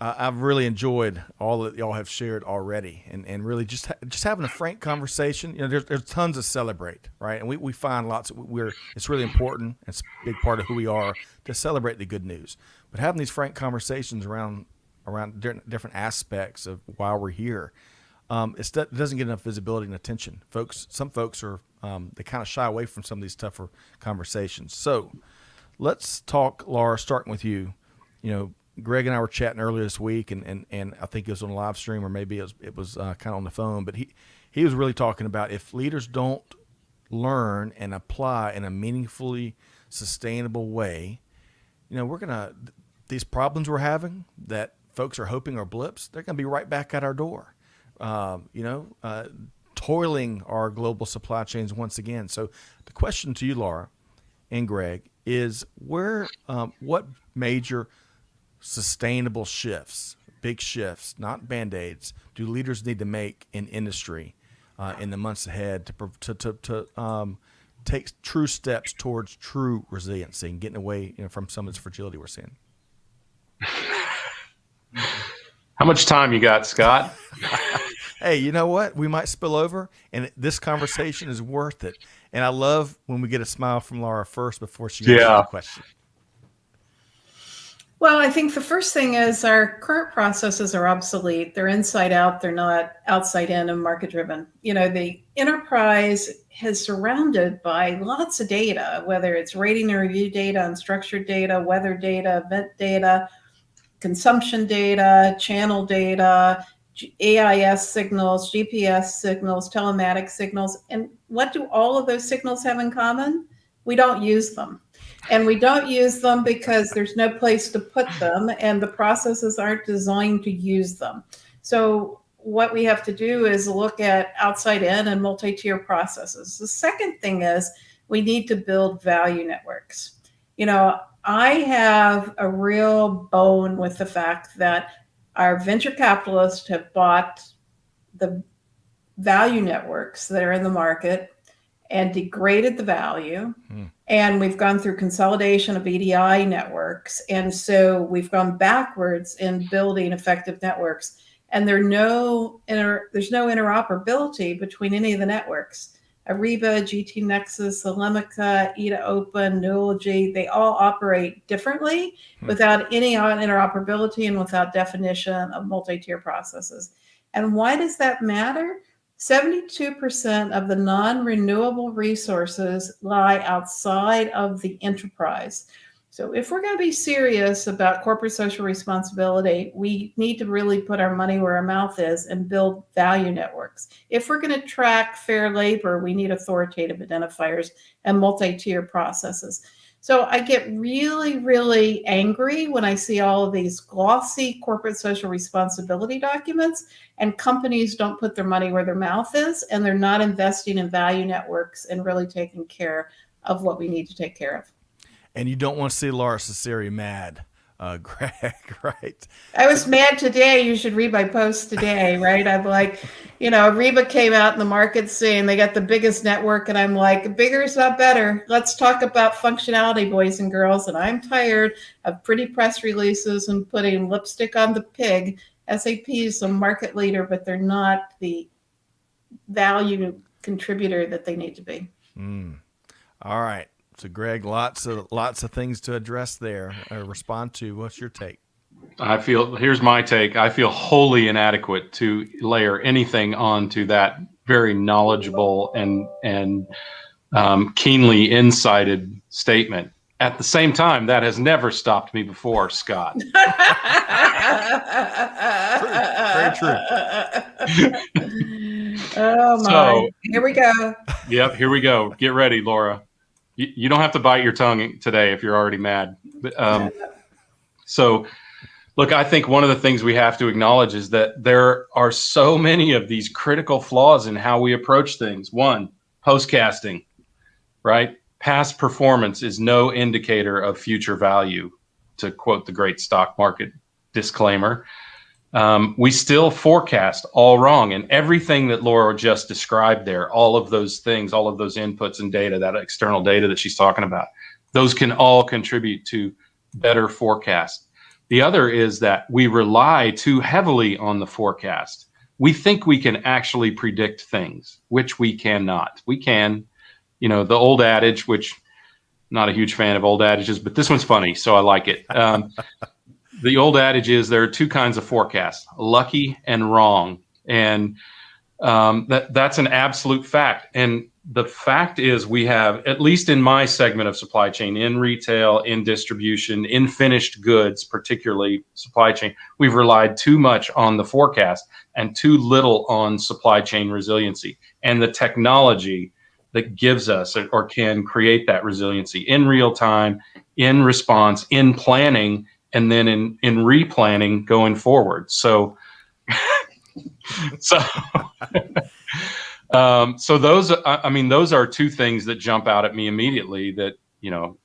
I've really enjoyed all that y'all have shared already, and really just having a frank conversation. There's tons to celebrate, right? And we find lots. It's really important. It's a big part of who we are to celebrate the good news. But having these frank conversations around different aspects of why we're here, it doesn't get enough visibility and attention. Some folks are they kind of shy away from some of these tougher conversations. So let's talk, Laura, starting with you. Greg and I were chatting earlier this week, and I think it was on a live stream, or maybe it was kind of on the phone. But he was really talking about if leaders don't learn and apply in a meaningfully sustainable way, these problems we're having that folks are hoping are blips, they're going to be right back at our door, toiling our global supply chains once again. So the question to you, Laura and Greg, is what major sustainable shifts, big shifts, not Band-Aids, do leaders need to make in industry in the months ahead to take true steps towards true resiliency and getting away from some of this fragility we're seeing? How much time you got, Scott? Hey, you know what? We might spill over, and this conversation is worth it. And I love when we get a smile from Laura first before she answers the question. Well, I think the first thing is our current processes are obsolete. They're inside out. They're not outside in and market driven. The enterprise is surrounded by lots of data, whether it's rating and review data, unstructured data, weather data, event data, consumption data, channel data, AIS signals, GPS signals, telematics signals. And what do all of those signals have in common? We don't use them. And we don't use them because there's no place to put them, and the processes aren't designed to use them. So what we have to do is look at outside in and multi-tier processes. The second thing is we need to build value networks. I have a real bone with the fact that our venture capitalists have bought the value networks that are in the market and degraded the value. And we've gone through consolidation of EDI networks. And so we've gone backwards in building effective networks. And there's no interoperability between any of the networks. Ariba, GT Nexus, Alemica, EDA Open, Nuology, they all operate differently without any interoperability and without definition of multi-tier processes. And why does that matter? 72% of the non-renewable resources lie outside of the enterprise. So if we're going to be serious about corporate social responsibility, we need to really put our money where our mouth is and build value networks. If we're going to track fair labor, we need authoritative identifiers and multi-tier processes. So I get really, really angry when I see all of these glossy corporate social responsibility documents and companies don't put their money where their mouth is, and they're not investing in value networks and really taking care of what we need to take care of. And you don't want to see Lora Cecere mad, Greg, right? I was mad today. You should read my post today, right? I'm like, Ariba came out in the market saying they got the biggest network. And I'm like, bigger is not better. Let's talk about functionality, boys and girls. And I'm tired of pretty press releases and putting lipstick on the pig. SAP is a market leader, but they're not the value contributor that they need to be. All right. So, Greg, lots of things to address there. Respond to. What's your take? Here's my take. I feel wholly inadequate to layer anything onto that very knowledgeable and keenly insighted statement. At the same time, that has never stopped me before, Scott. True. Very true. Oh my! So, Here we go. yep, here we go. Get ready, Laura. You don't have to bite your tongue today if you're already mad. So, look, I think one of the things we have to acknowledge is that there are so many of these critical flaws in how we approach things. One, postcasting, right? Past performance is no indicator of future value, to quote the great stock market disclaimer. We still forecast all wrong. And everything that Laura just described there, all of those things, all of those inputs and data, that external data that she's talking about, those can all contribute to better forecast. The other is that we rely too heavily on the forecast. We think we can actually predict things, which we cannot. We can, the old adage, which I'm not a huge fan of old adages, but this one's funny, so I like it. The old adage is there are two kinds of forecasts, lucky and wrong. And that's an absolute fact. And the fact is we have, at least in my segment of supply chain, in retail, in distribution, in finished goods, particularly supply chain, we've relied too much on the forecast and too little on supply chain resiliency and the technology that gives us or can create that resiliency in real time, in response, in planning, and then in replanning going forward. So those are two things that jump out at me immediately that,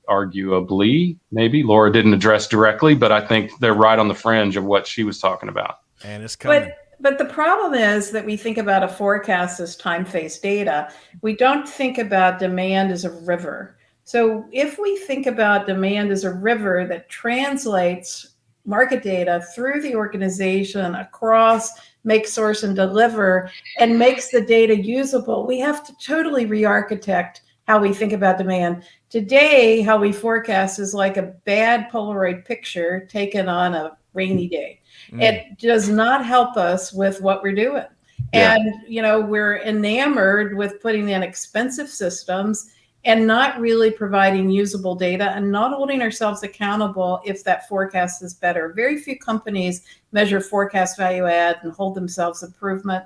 arguably maybe Laura didn't address directly, but I think they're right on the fringe of what she was talking about. And it's coming. But the problem is that we think about a forecast as time-phased data. We don't think about demand as a river. So if we think about demand as a river that translates market data through the organization across make, source, and deliver, and makes the data usable, we have to totally re-architect how we think about demand. Today, how we forecast is like a bad Polaroid picture taken on a rainy day. It does not help us with what we're doing. Yeah. And, we're enamored with putting in expensive systems and not really providing usable data and not holding ourselves accountable if that forecast is better. Very few companies measure forecast value add and hold themselves improvement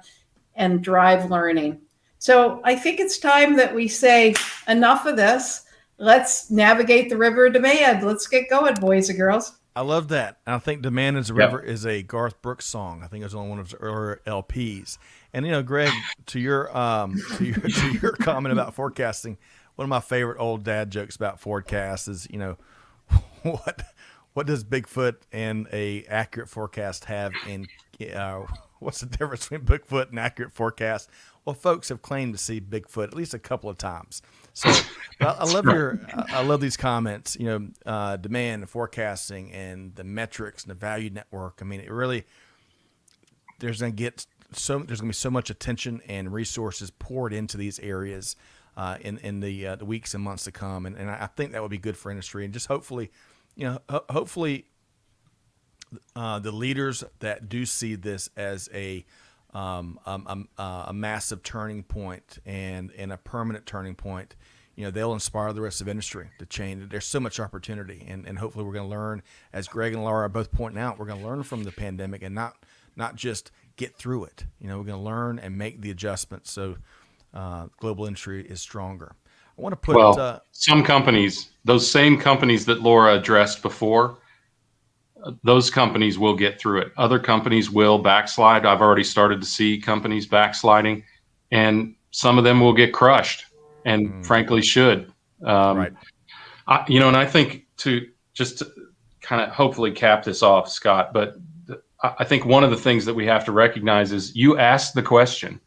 and drive learning. So I think it's time that we say enough of this. Let's navigate the river of demand. Let's get going, boys and girls. I love that. I think "Demand is a River" is a Garth Brooks song. I think it was on one of his earlier LPs. And Greg, to your comment about forecasting, one of my favorite old dad jokes about forecasts is, what does Bigfoot and a accurate forecast have in? What's the difference between Bigfoot and accurate forecast? Well, folks have claimed to see Bigfoot at least a couple of times. So I love these comments. Demand and forecasting and the metrics and the value network. I mean, it really there's going to be so much attention and resources poured into these areas in the weeks and months to come, and I think that would be good for industry, and just hopefully the leaders that do see this as a massive turning point and a permanent turning point, they'll inspire the rest of industry to change. There's so much opportunity, and hopefully we're going to learn, as Greg and Laura are both pointing out, we're going to learn from the pandemic and not just get through it. We're going to learn and make the adjustments so global industry is stronger. I want to put some companies, those same companies that Laura addressed before, those companies will get through it. Other companies will backslide. I've already started to see companies backsliding, and some of them will get crushed, and frankly should. Right. And I think to kind of hopefully cap this off, Scott, but I think one of the things that we have to recognize is you asked the question,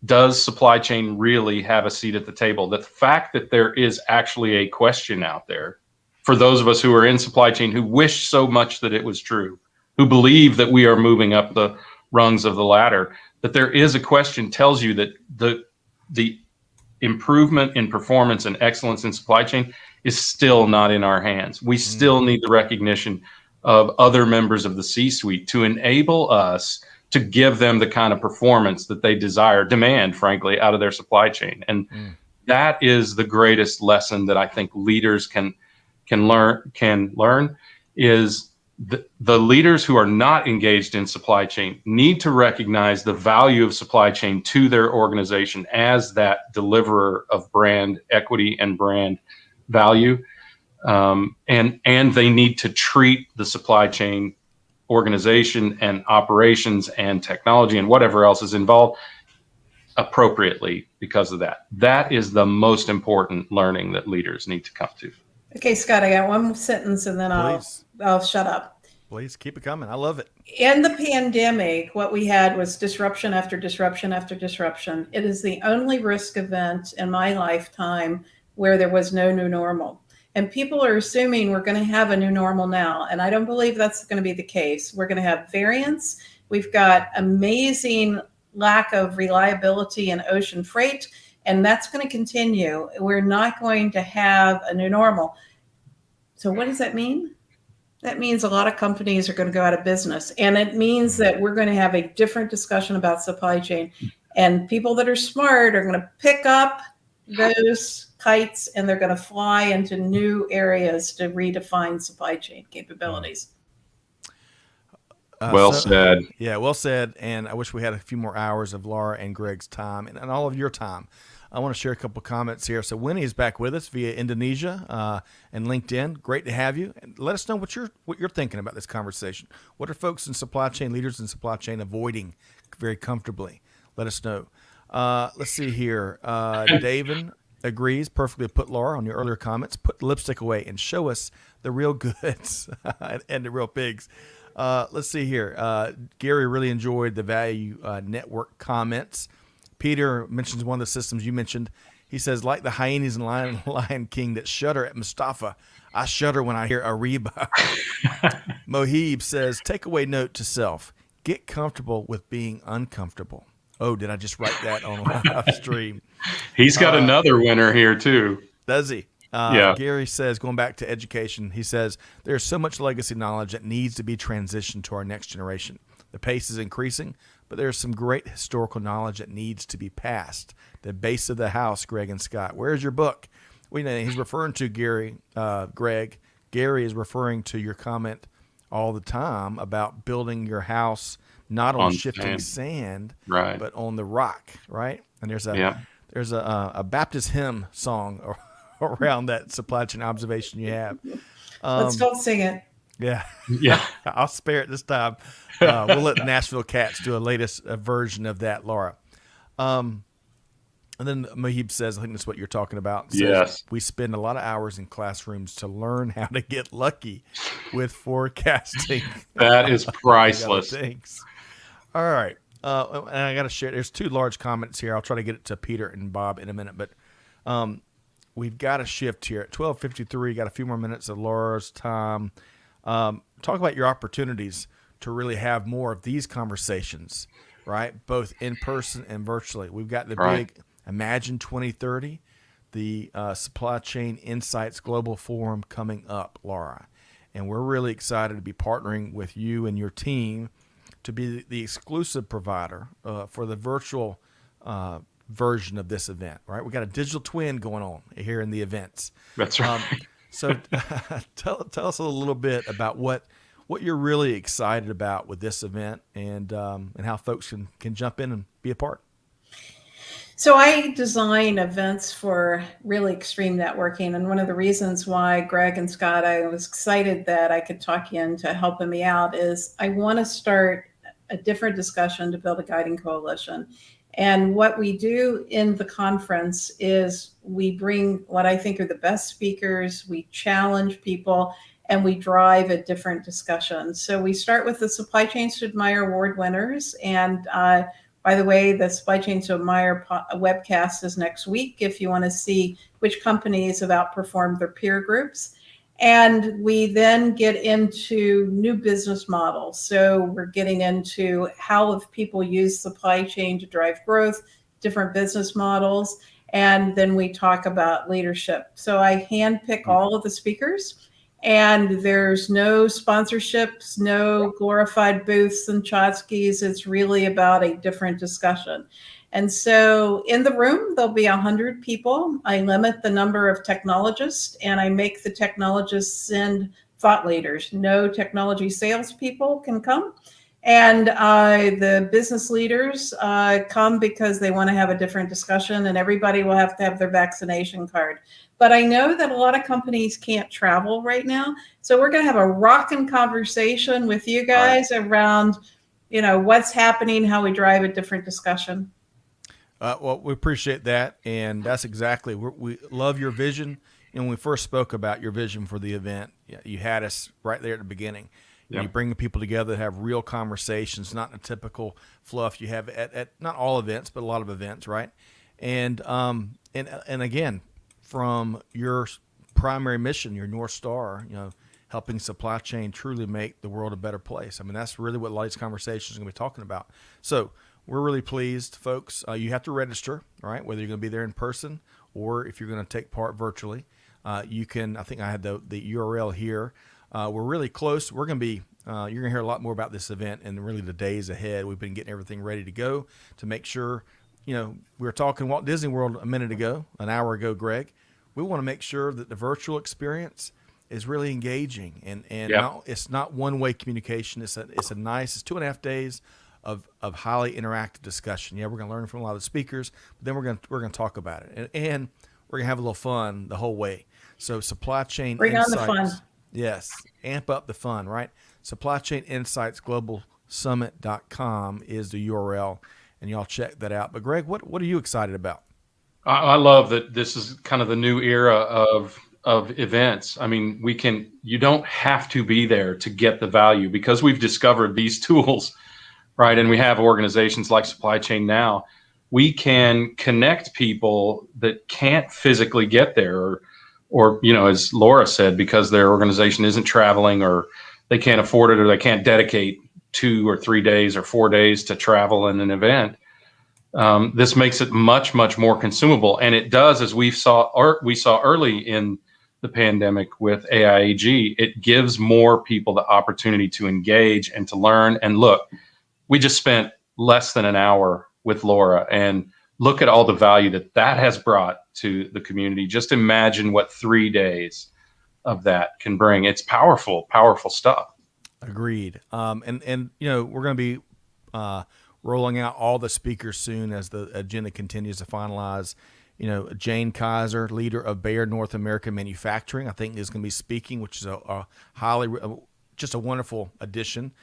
does supply chain really have a seat at the table? The fact that there is actually a question out there for those of us who are in supply chain, who wish so much that it was true, who believe that we are moving up the rungs of the ladder, that there is a question tells you that the improvement in performance and excellence in supply chain is still not in our hands. We still need the recognition of other members of the C-suite to enable us to give them the kind of performance that they demand, frankly, out of their supply chain. And that is the greatest lesson that I think leaders can learn is the leaders who are not engaged in supply chain need to recognize the value of supply chain to their organization as that deliverer of brand equity and brand value. And they need to treat the supply chain organization and operations and technology and whatever else is involved appropriately because of that. That is the most important learning that leaders need to come to. Okay, Scott, I got one more sentence and then Please. I'll shut up. Please keep it coming. I love it. In the pandemic, what we had was disruption after disruption after disruption. It is the only risk event in my lifetime where there was no new normal. And people are assuming we're going to have a new normal now. And I don't believe that's going to be the case. We're going to have variants. We've got amazing lack of reliability in ocean freight, and that's going to continue. We're not going to have a new normal. So what does that mean? That means a lot of companies are going to go out of business. And it means that we're going to have a different discussion about supply chain. And people that are smart are going to pick up those kites and they're going to fly into new areas to redefine supply chain capabilities. Well said. Yeah, well said. And I wish we had a few more hours of Laura and Greg's time and all of your time. I want to share a couple of comments here. So Winnie is back with us via Indonesia and LinkedIn. Great to have you. And let us know what you're thinking about this conversation. What are folks in supply chain, leaders in supply chain, avoiding very comfortably? Let us know. Let's see here. David agrees perfectly put, Laura, on your earlier comments. Put the lipstick away and show us the real goods and the real pigs. Let's see here. Gary really enjoyed the Value Network comments. Peter mentions one of the systems you mentioned. He says, like the hyenas in Lion King that shudder at Mustafa, I shudder when I hear Ariba. Mohib says, takeaway note to self, get comfortable with being uncomfortable. Oh, did I just write that on live stream? He's got another winner here too. Does he? Yeah. Gary says, going back to education, he says, there's so much legacy knowledge that needs to be transitioned to our next generation. The pace is increasing, but there's some great historical knowledge that needs to be passed. The base of the house, Greg and Scott. Where's your book? He's referring to Gary, Greg. Gary is referring to your comment all the time about building your house not on shifting sand, right, but on the rock, right? And there's a Baptist hymn song around that supply chain observation you have. Let's don't sing it. Yeah. Yeah. I'll spare it this time. We'll let Nashville Cats do a latest version of that, Laura. And then Mahib says, I think that's what you're talking about. Says, yes. We spend a lot of hours in classrooms to learn how to get lucky with forecasting. That is priceless. Thanks. All right. And I got to share. There's two large comments here. I'll try to get it to Peter and Bob in a minute. But we've got to shift here. At 12:53, got a few more minutes of Laura's time. Talk about your opportunities to really have more of these conversations, right? Both in person and virtually. We've got the big Imagine 2030, the Supply Chain Insights Global Forum coming up, Laura. And we're really excited to be partnering with you and your team to be the exclusive provider for the virtual version of this event, right? We got a digital twin going on here in the events. That's right. So tell us a little bit about what you're really excited about with this event and how folks can jump in and be a part. So I design events for really extreme networking. And one of the reasons why Greg and Scott, I was excited that I could talk you into helping me out is I want to start a different discussion to build a guiding coalition. And what we do in the conference is we bring what I think are the best speakers, we challenge people, and we drive a different discussion. So we start with the Supply Chains to Admire Award winners. And by the way, the Supply Chains to Admire webcast is next week if you want to see which companies have outperformed their peer groups. And we then get into new business models. So we're getting into how have people used supply chain to drive growth, different business models. And then we talk about leadership. So I handpick all of the speakers. And there's no sponsorships, no glorified booths and tchotchkes. It's really about a different discussion. And so in the room, there'll be 100 people. I limit the number of technologists, and I make the technologists send thought leaders. No technology salespeople can come. And the business leaders come because they want to have a different discussion, and everybody will have to have their vaccination card. But I know that a lot of companies can't travel right now. So we're going to have a rocking conversation with you guys around, what's happening, how we drive a different discussion. Well, we appreciate that. And that's exactly, we love your vision. And when we first spoke about your vision for the event, you had us right there at the beginning. Yep. You bring the people together to have real conversations, not the typical fluff you have at not all events, but a lot of events, right? And again, from your primary mission, your North Star, helping supply chain truly make the world a better place. I mean, that's really what a lot of these conversations are going to be talking about. So we're really pleased, folks. You have to register, all right, whether you're going to be there in person or if you're going to take part virtually. You can, I think I had the URL here. We're really close. We're going to be, you're going to hear a lot more about this event in really the days ahead. We've been getting everything ready to go to make sure, we were talking Walt Disney World a minute ago, an hour ago, Greg. We want to make sure that the virtual experience is really engaging and it's not one-way communication. It's 2.5 days of highly interactive discussion. Yeah, we're going to learn from a lot of the speakers, but then we're going to talk about it. And we're going to have a little fun the whole way. So supply chain Bring insights. on the fun. Yes. Amp up the fun, right? Supply Chain Insights Global Summit.com is the URL, and y'all check that out. But Greg, what are you excited about? I love that this is kind of the new era of events. I mean, you don't have to be there to get the value because we've discovered these tools, right? And we have organizations like Supply Chain Now. We can connect people that can't physically get there or as Lora said, because their organization isn't traveling or they can't afford it or they can't dedicate 2 or 3 days or 4 days to travel in an event. This makes it much, much more consumable. And it does, as we saw early in the pandemic with AIAG, it gives more people the opportunity to engage and to learn. And look, we just spent less than an hour with Lora, and look at all the value that has brought to the community. Just imagine what 3 days of that can bring. It's powerful, powerful stuff. Agreed. And we're going to be rolling out all the speakers soon as the agenda continues to finalize. Jane Kaiser, leader of Bayer North American Manufacturing, I think is going to be speaking, which is just a wonderful addition.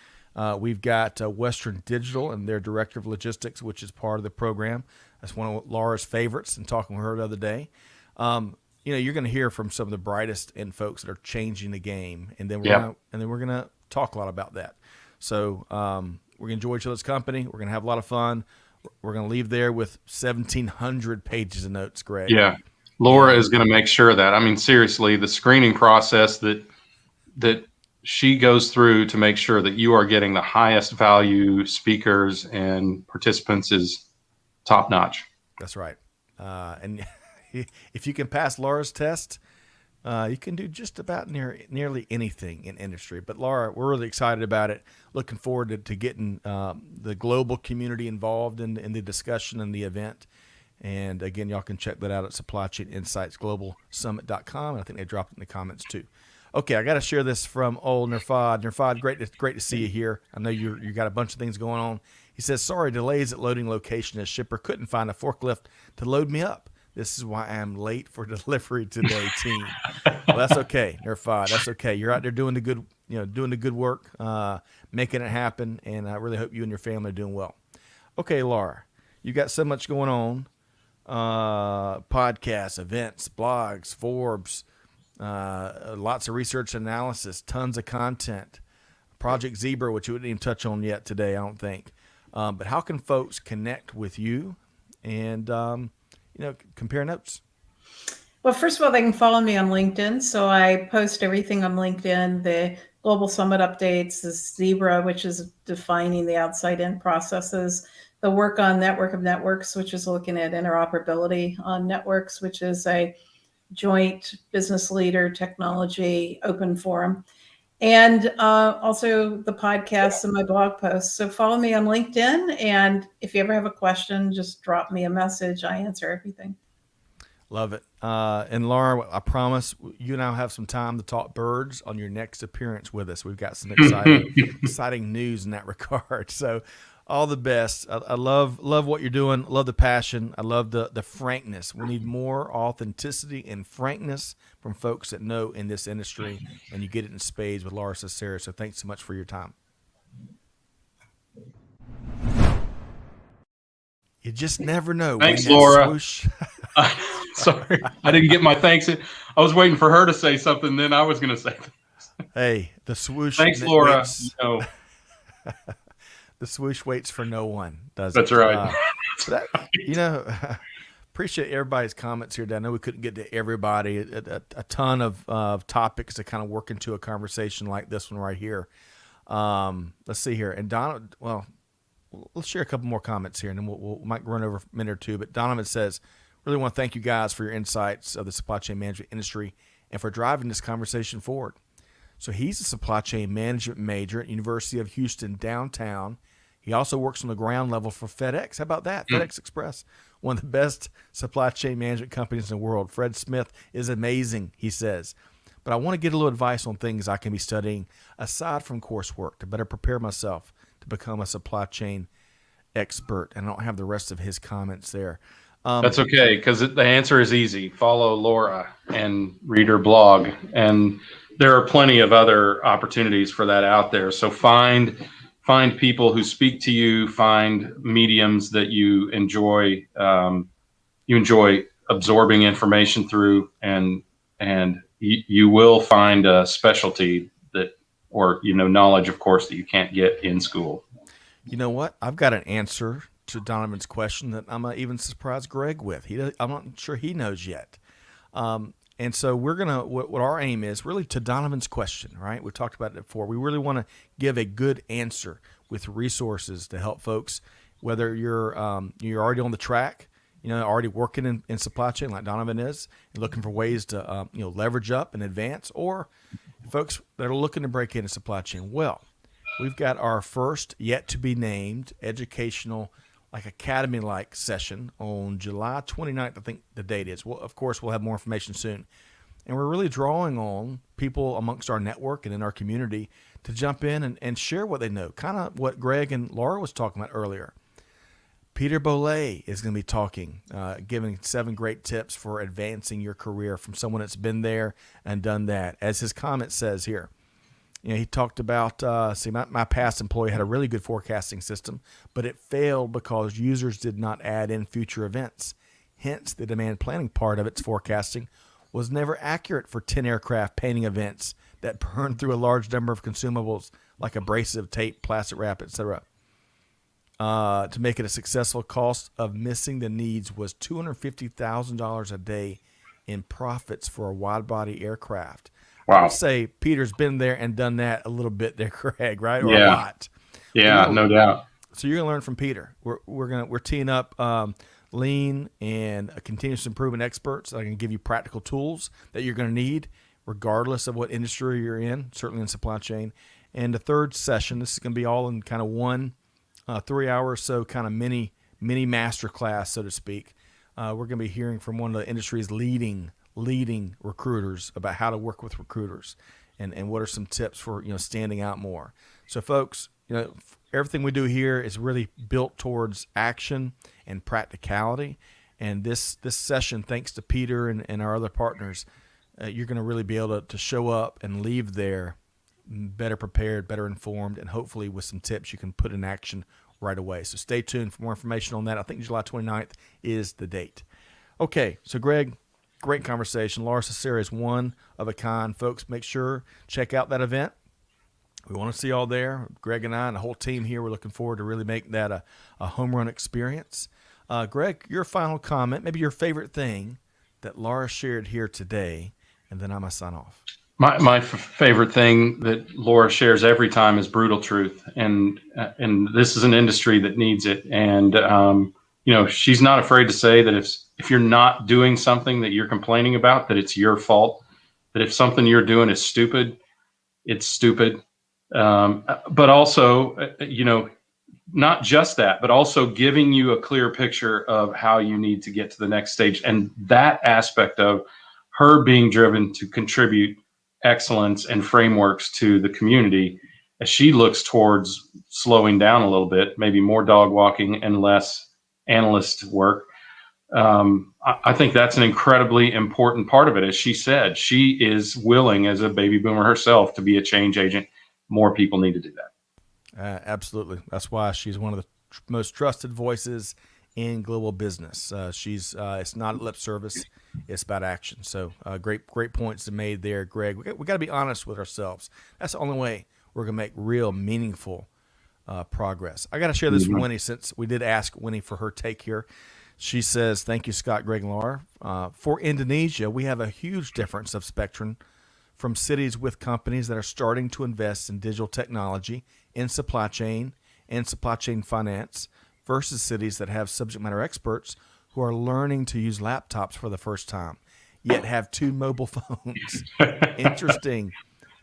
We've got Western Digital and their director of logistics, which is part of the program. That's one of Laura's favorites, and talking with her the other day. You're going to hear from some of the brightest and folks that are changing the game, and then we're going to talk a lot about that. So we're going to enjoy each other's company. We're going to have a lot of fun. We're going to leave there with 1,700 pages of notes, Greg. Yeah, Lora is going to make sure of that. I mean, seriously, the screening process that she goes through to make sure that you are getting the highest value speakers and participants is top notch. That's right. And if you can pass Laura's test, you can do just about nearly anything in industry. But Laura, we're really excited about it. Looking forward to getting the global community involved in the discussion and the event. And again, y'all can check that out at Supply Chain Insights Global Summit.com. And I think they dropped it in the comments too. Okay, I got to share this from old Nerfad. Nerfad, great to see you here. I know you got a bunch of things going on. He says, sorry, delays at loading location as shipper couldn't find a forklift to load me up. This is why I'm late for delivery today, team. Well, that's okay, Nerfad. That's okay. You're out there doing the good work, making it happen, and I really hope you and your family are doing well. Okay, Laura, you got so much going on. Podcasts, events, blogs, Forbes, lots of research analysis, tons of content. Project Zebra, which we didn't even touch on yet today, I don't think. But how can folks connect with you and compare notes? Well, first of all, they can follow me on LinkedIn. So I post everything on LinkedIn, the Global Summit updates, the Zebra, which is defining the outside-in processes, the work on Network of Networks, which is looking at interoperability on networks, which is a joint business leader technology open forum, and also the podcasts and my blog posts. So follow me on LinkedIn, and if you ever have a question, just drop me a message. I answer everything. Love it. And Laura, I promise you and I will have some time to talk birds on your next appearance with us. We've got some exciting news in that regard. So all the best. I love what you're doing. Love the passion. I love the frankness. We need more authenticity and frankness from folks that know in this industry, and you get it in spades with Lora Cecere. So thanks so much for your time. You just never know. Thanks, Lora. Swoosh. Sorry, I didn't get my thanks. I was waiting for her to say something, then I was going to say things. Hey, the swoosh. Thanks, Lora. The swoosh waits for no one, does That's it? right. Appreciate everybody's comments here. I know we couldn't get to everybody. A ton of topics to kind of work into a conversation like this one right here. Let's see here. And Donna, well, let's share a couple more comments here, and then we might run over a minute or two. But Donovan says, really want to thank you guys for your insights of the supply chain management industry and for driving this conversation forward. So he's a supply chain management major at University of Houston downtown. He also works on the ground level for FedEx. How about that? FedEx Express, one of the best supply chain management companies in the world. Fred Smith is amazing, he says. But I want to get a little advice on things I can be studying aside from coursework to better prepare myself to become a supply chain expert. And I don't have the rest of his comments there. That's okay, because the answer is easy. Follow Lora and read her blog. And there are plenty of other opportunities for that out there. So find people who speak to you, find mediums that you enjoy absorbing information through, and you will find a specialty or knowledge, of course, that you can't get in school. You know what? I've got an answer to Donovan's question that I'm even surprised Greg with. I'm not sure he knows yet. And so we're going to, what our aim is really to Donovan's question, right? We've talked about it before. We really want to give a good answer with resources to help folks, whether you're already on the track, already working in supply chain like Donovan is, and looking for ways to, leverage up and advance, or folks that are looking to break into supply chain. Well, we've got our first yet to be named educational academy-like session on July 29th, I think the date is. Well, of course, we'll have more information soon. And we're really drawing on people amongst our network and in our community to jump in and share what they know, kind of what Greg and Laura was talking about earlier. Peter Bollet is going to be talking, giving 7 great tips for advancing your career from someone that's been there and done that. As his comment says here, he talked about, my past employee had a really good forecasting system, but it failed because users did not add in future events. Hence, the demand planning part of its forecasting was never accurate for 10 aircraft painting events that burned through a large number of consumables like abrasive tape, plastic wrap, etc. To make it a successful, cost of missing the needs was $250,000 a day in profits for a wide-body aircraft. Wow. I would say Peter's been there and done that a little bit there, Craig, right? Or yeah. a lot. Yeah, no doubt. So you're gonna learn from Peter. We're teeing up lean and continuous improvement experts that are gonna give you practical tools that you're gonna need, regardless of what industry you're in. Certainly in supply chain. And the third session, this is gonna be all in kind of one 3 hour or so kind of mini master class, so to speak. We're gonna be hearing from one of the industry's leading recruiters about how to work with recruiters and what are some tips for standing out more. So folks, everything we do here is really built towards action and practicality, and this session, thanks to Peter and our other partners, you're going to really be able to show up and leave there better prepared, better informed, and hopefully with some tips you can put in action right away. So stay tuned for more information on that. I think July 29th is the date. Okay, so Greg, great conversation. Lora Cecere is one of a kind. Folks, make sure check out that event. We want to see you all there. Greg and I and the whole team here, we're looking forward to really making that a home run experience. Greg, your final comment, maybe your favorite thing that Lora shared here today, and then I'm going to sign off. My favorite thing that Lora shares every time is brutal truth, and this is an industry that needs it. And she's not afraid to say that if you're not doing something that you're complaining about, that it's your fault. That if something you're doing is stupid, it's stupid. But also, not just that, but also giving you a clear picture of how you need to get to the next stage. And that aspect of her being driven to contribute excellence and frameworks to the community as she looks towards slowing down a little bit, maybe more dog walking and less analyst work. I think that's an incredibly important part of it. As she said, she is willing, as a baby boomer herself, to be a change agent. More people need to do that. Absolutely. That's why she's one of the most trusted voices in global business. It's not lip service; it's about action. So, great points made there, Greg. We got to be honest with ourselves. That's the only way we're gonna make real, meaningful progress. I got to share this with Winnie, since we did ask Winnie for her take here. She says, "Thank you, Scott, Greg, and Laura. For Indonesia, we have a huge difference of spectrum from cities with companies that are starting to invest in digital technology, in supply chain, and supply chain finance, versus cities that have subject matter experts who are learning to use laptops for the first time, yet have 2 mobile phones." Interesting.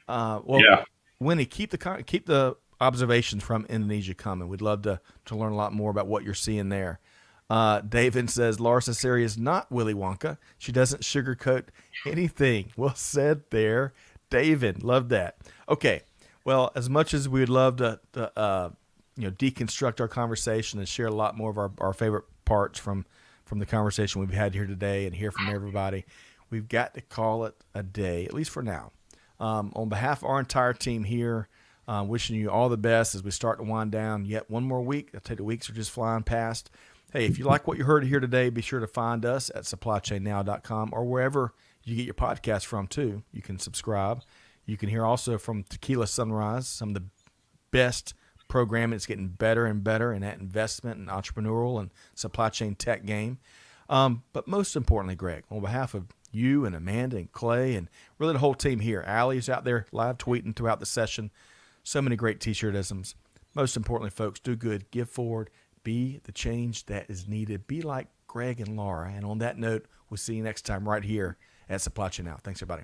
Yeah. Winnie, keep the observations from Indonesia coming. We'd love to learn a lot more about what you're seeing there. David says, Lora Cecere is not Willy Wonka. She doesn't sugarcoat anything. Well said there, David. Love that. Okay. Well, as much as we would love to deconstruct our conversation and share a lot more of our favorite parts from the conversation we've had here today and hear from everybody, we've got to call it a day, at least for now. On behalf of our entire team here, wishing you all the best as we start to wind down yet one more week. I tell you, the weeks are just flying past. Hey, if you like what you heard here today, be sure to find us at supplychainnow.com or wherever you get your podcast from too. You can subscribe. You can hear also from Tequila Sunrise, some of the best programming. It's getting better and better in that investment and entrepreneurial and supply chain tech game. But most importantly, Greg, on behalf of you and Amanda and Clay and really the whole team here, Allie's out there live tweeting throughout the session. So many great t-shirt-isms. Most importantly, folks, do good, give forward, be the change that is needed. Be like Greg and Laura. And on that note, we'll see you next time right here at Supply Chain Now. Thanks, everybody.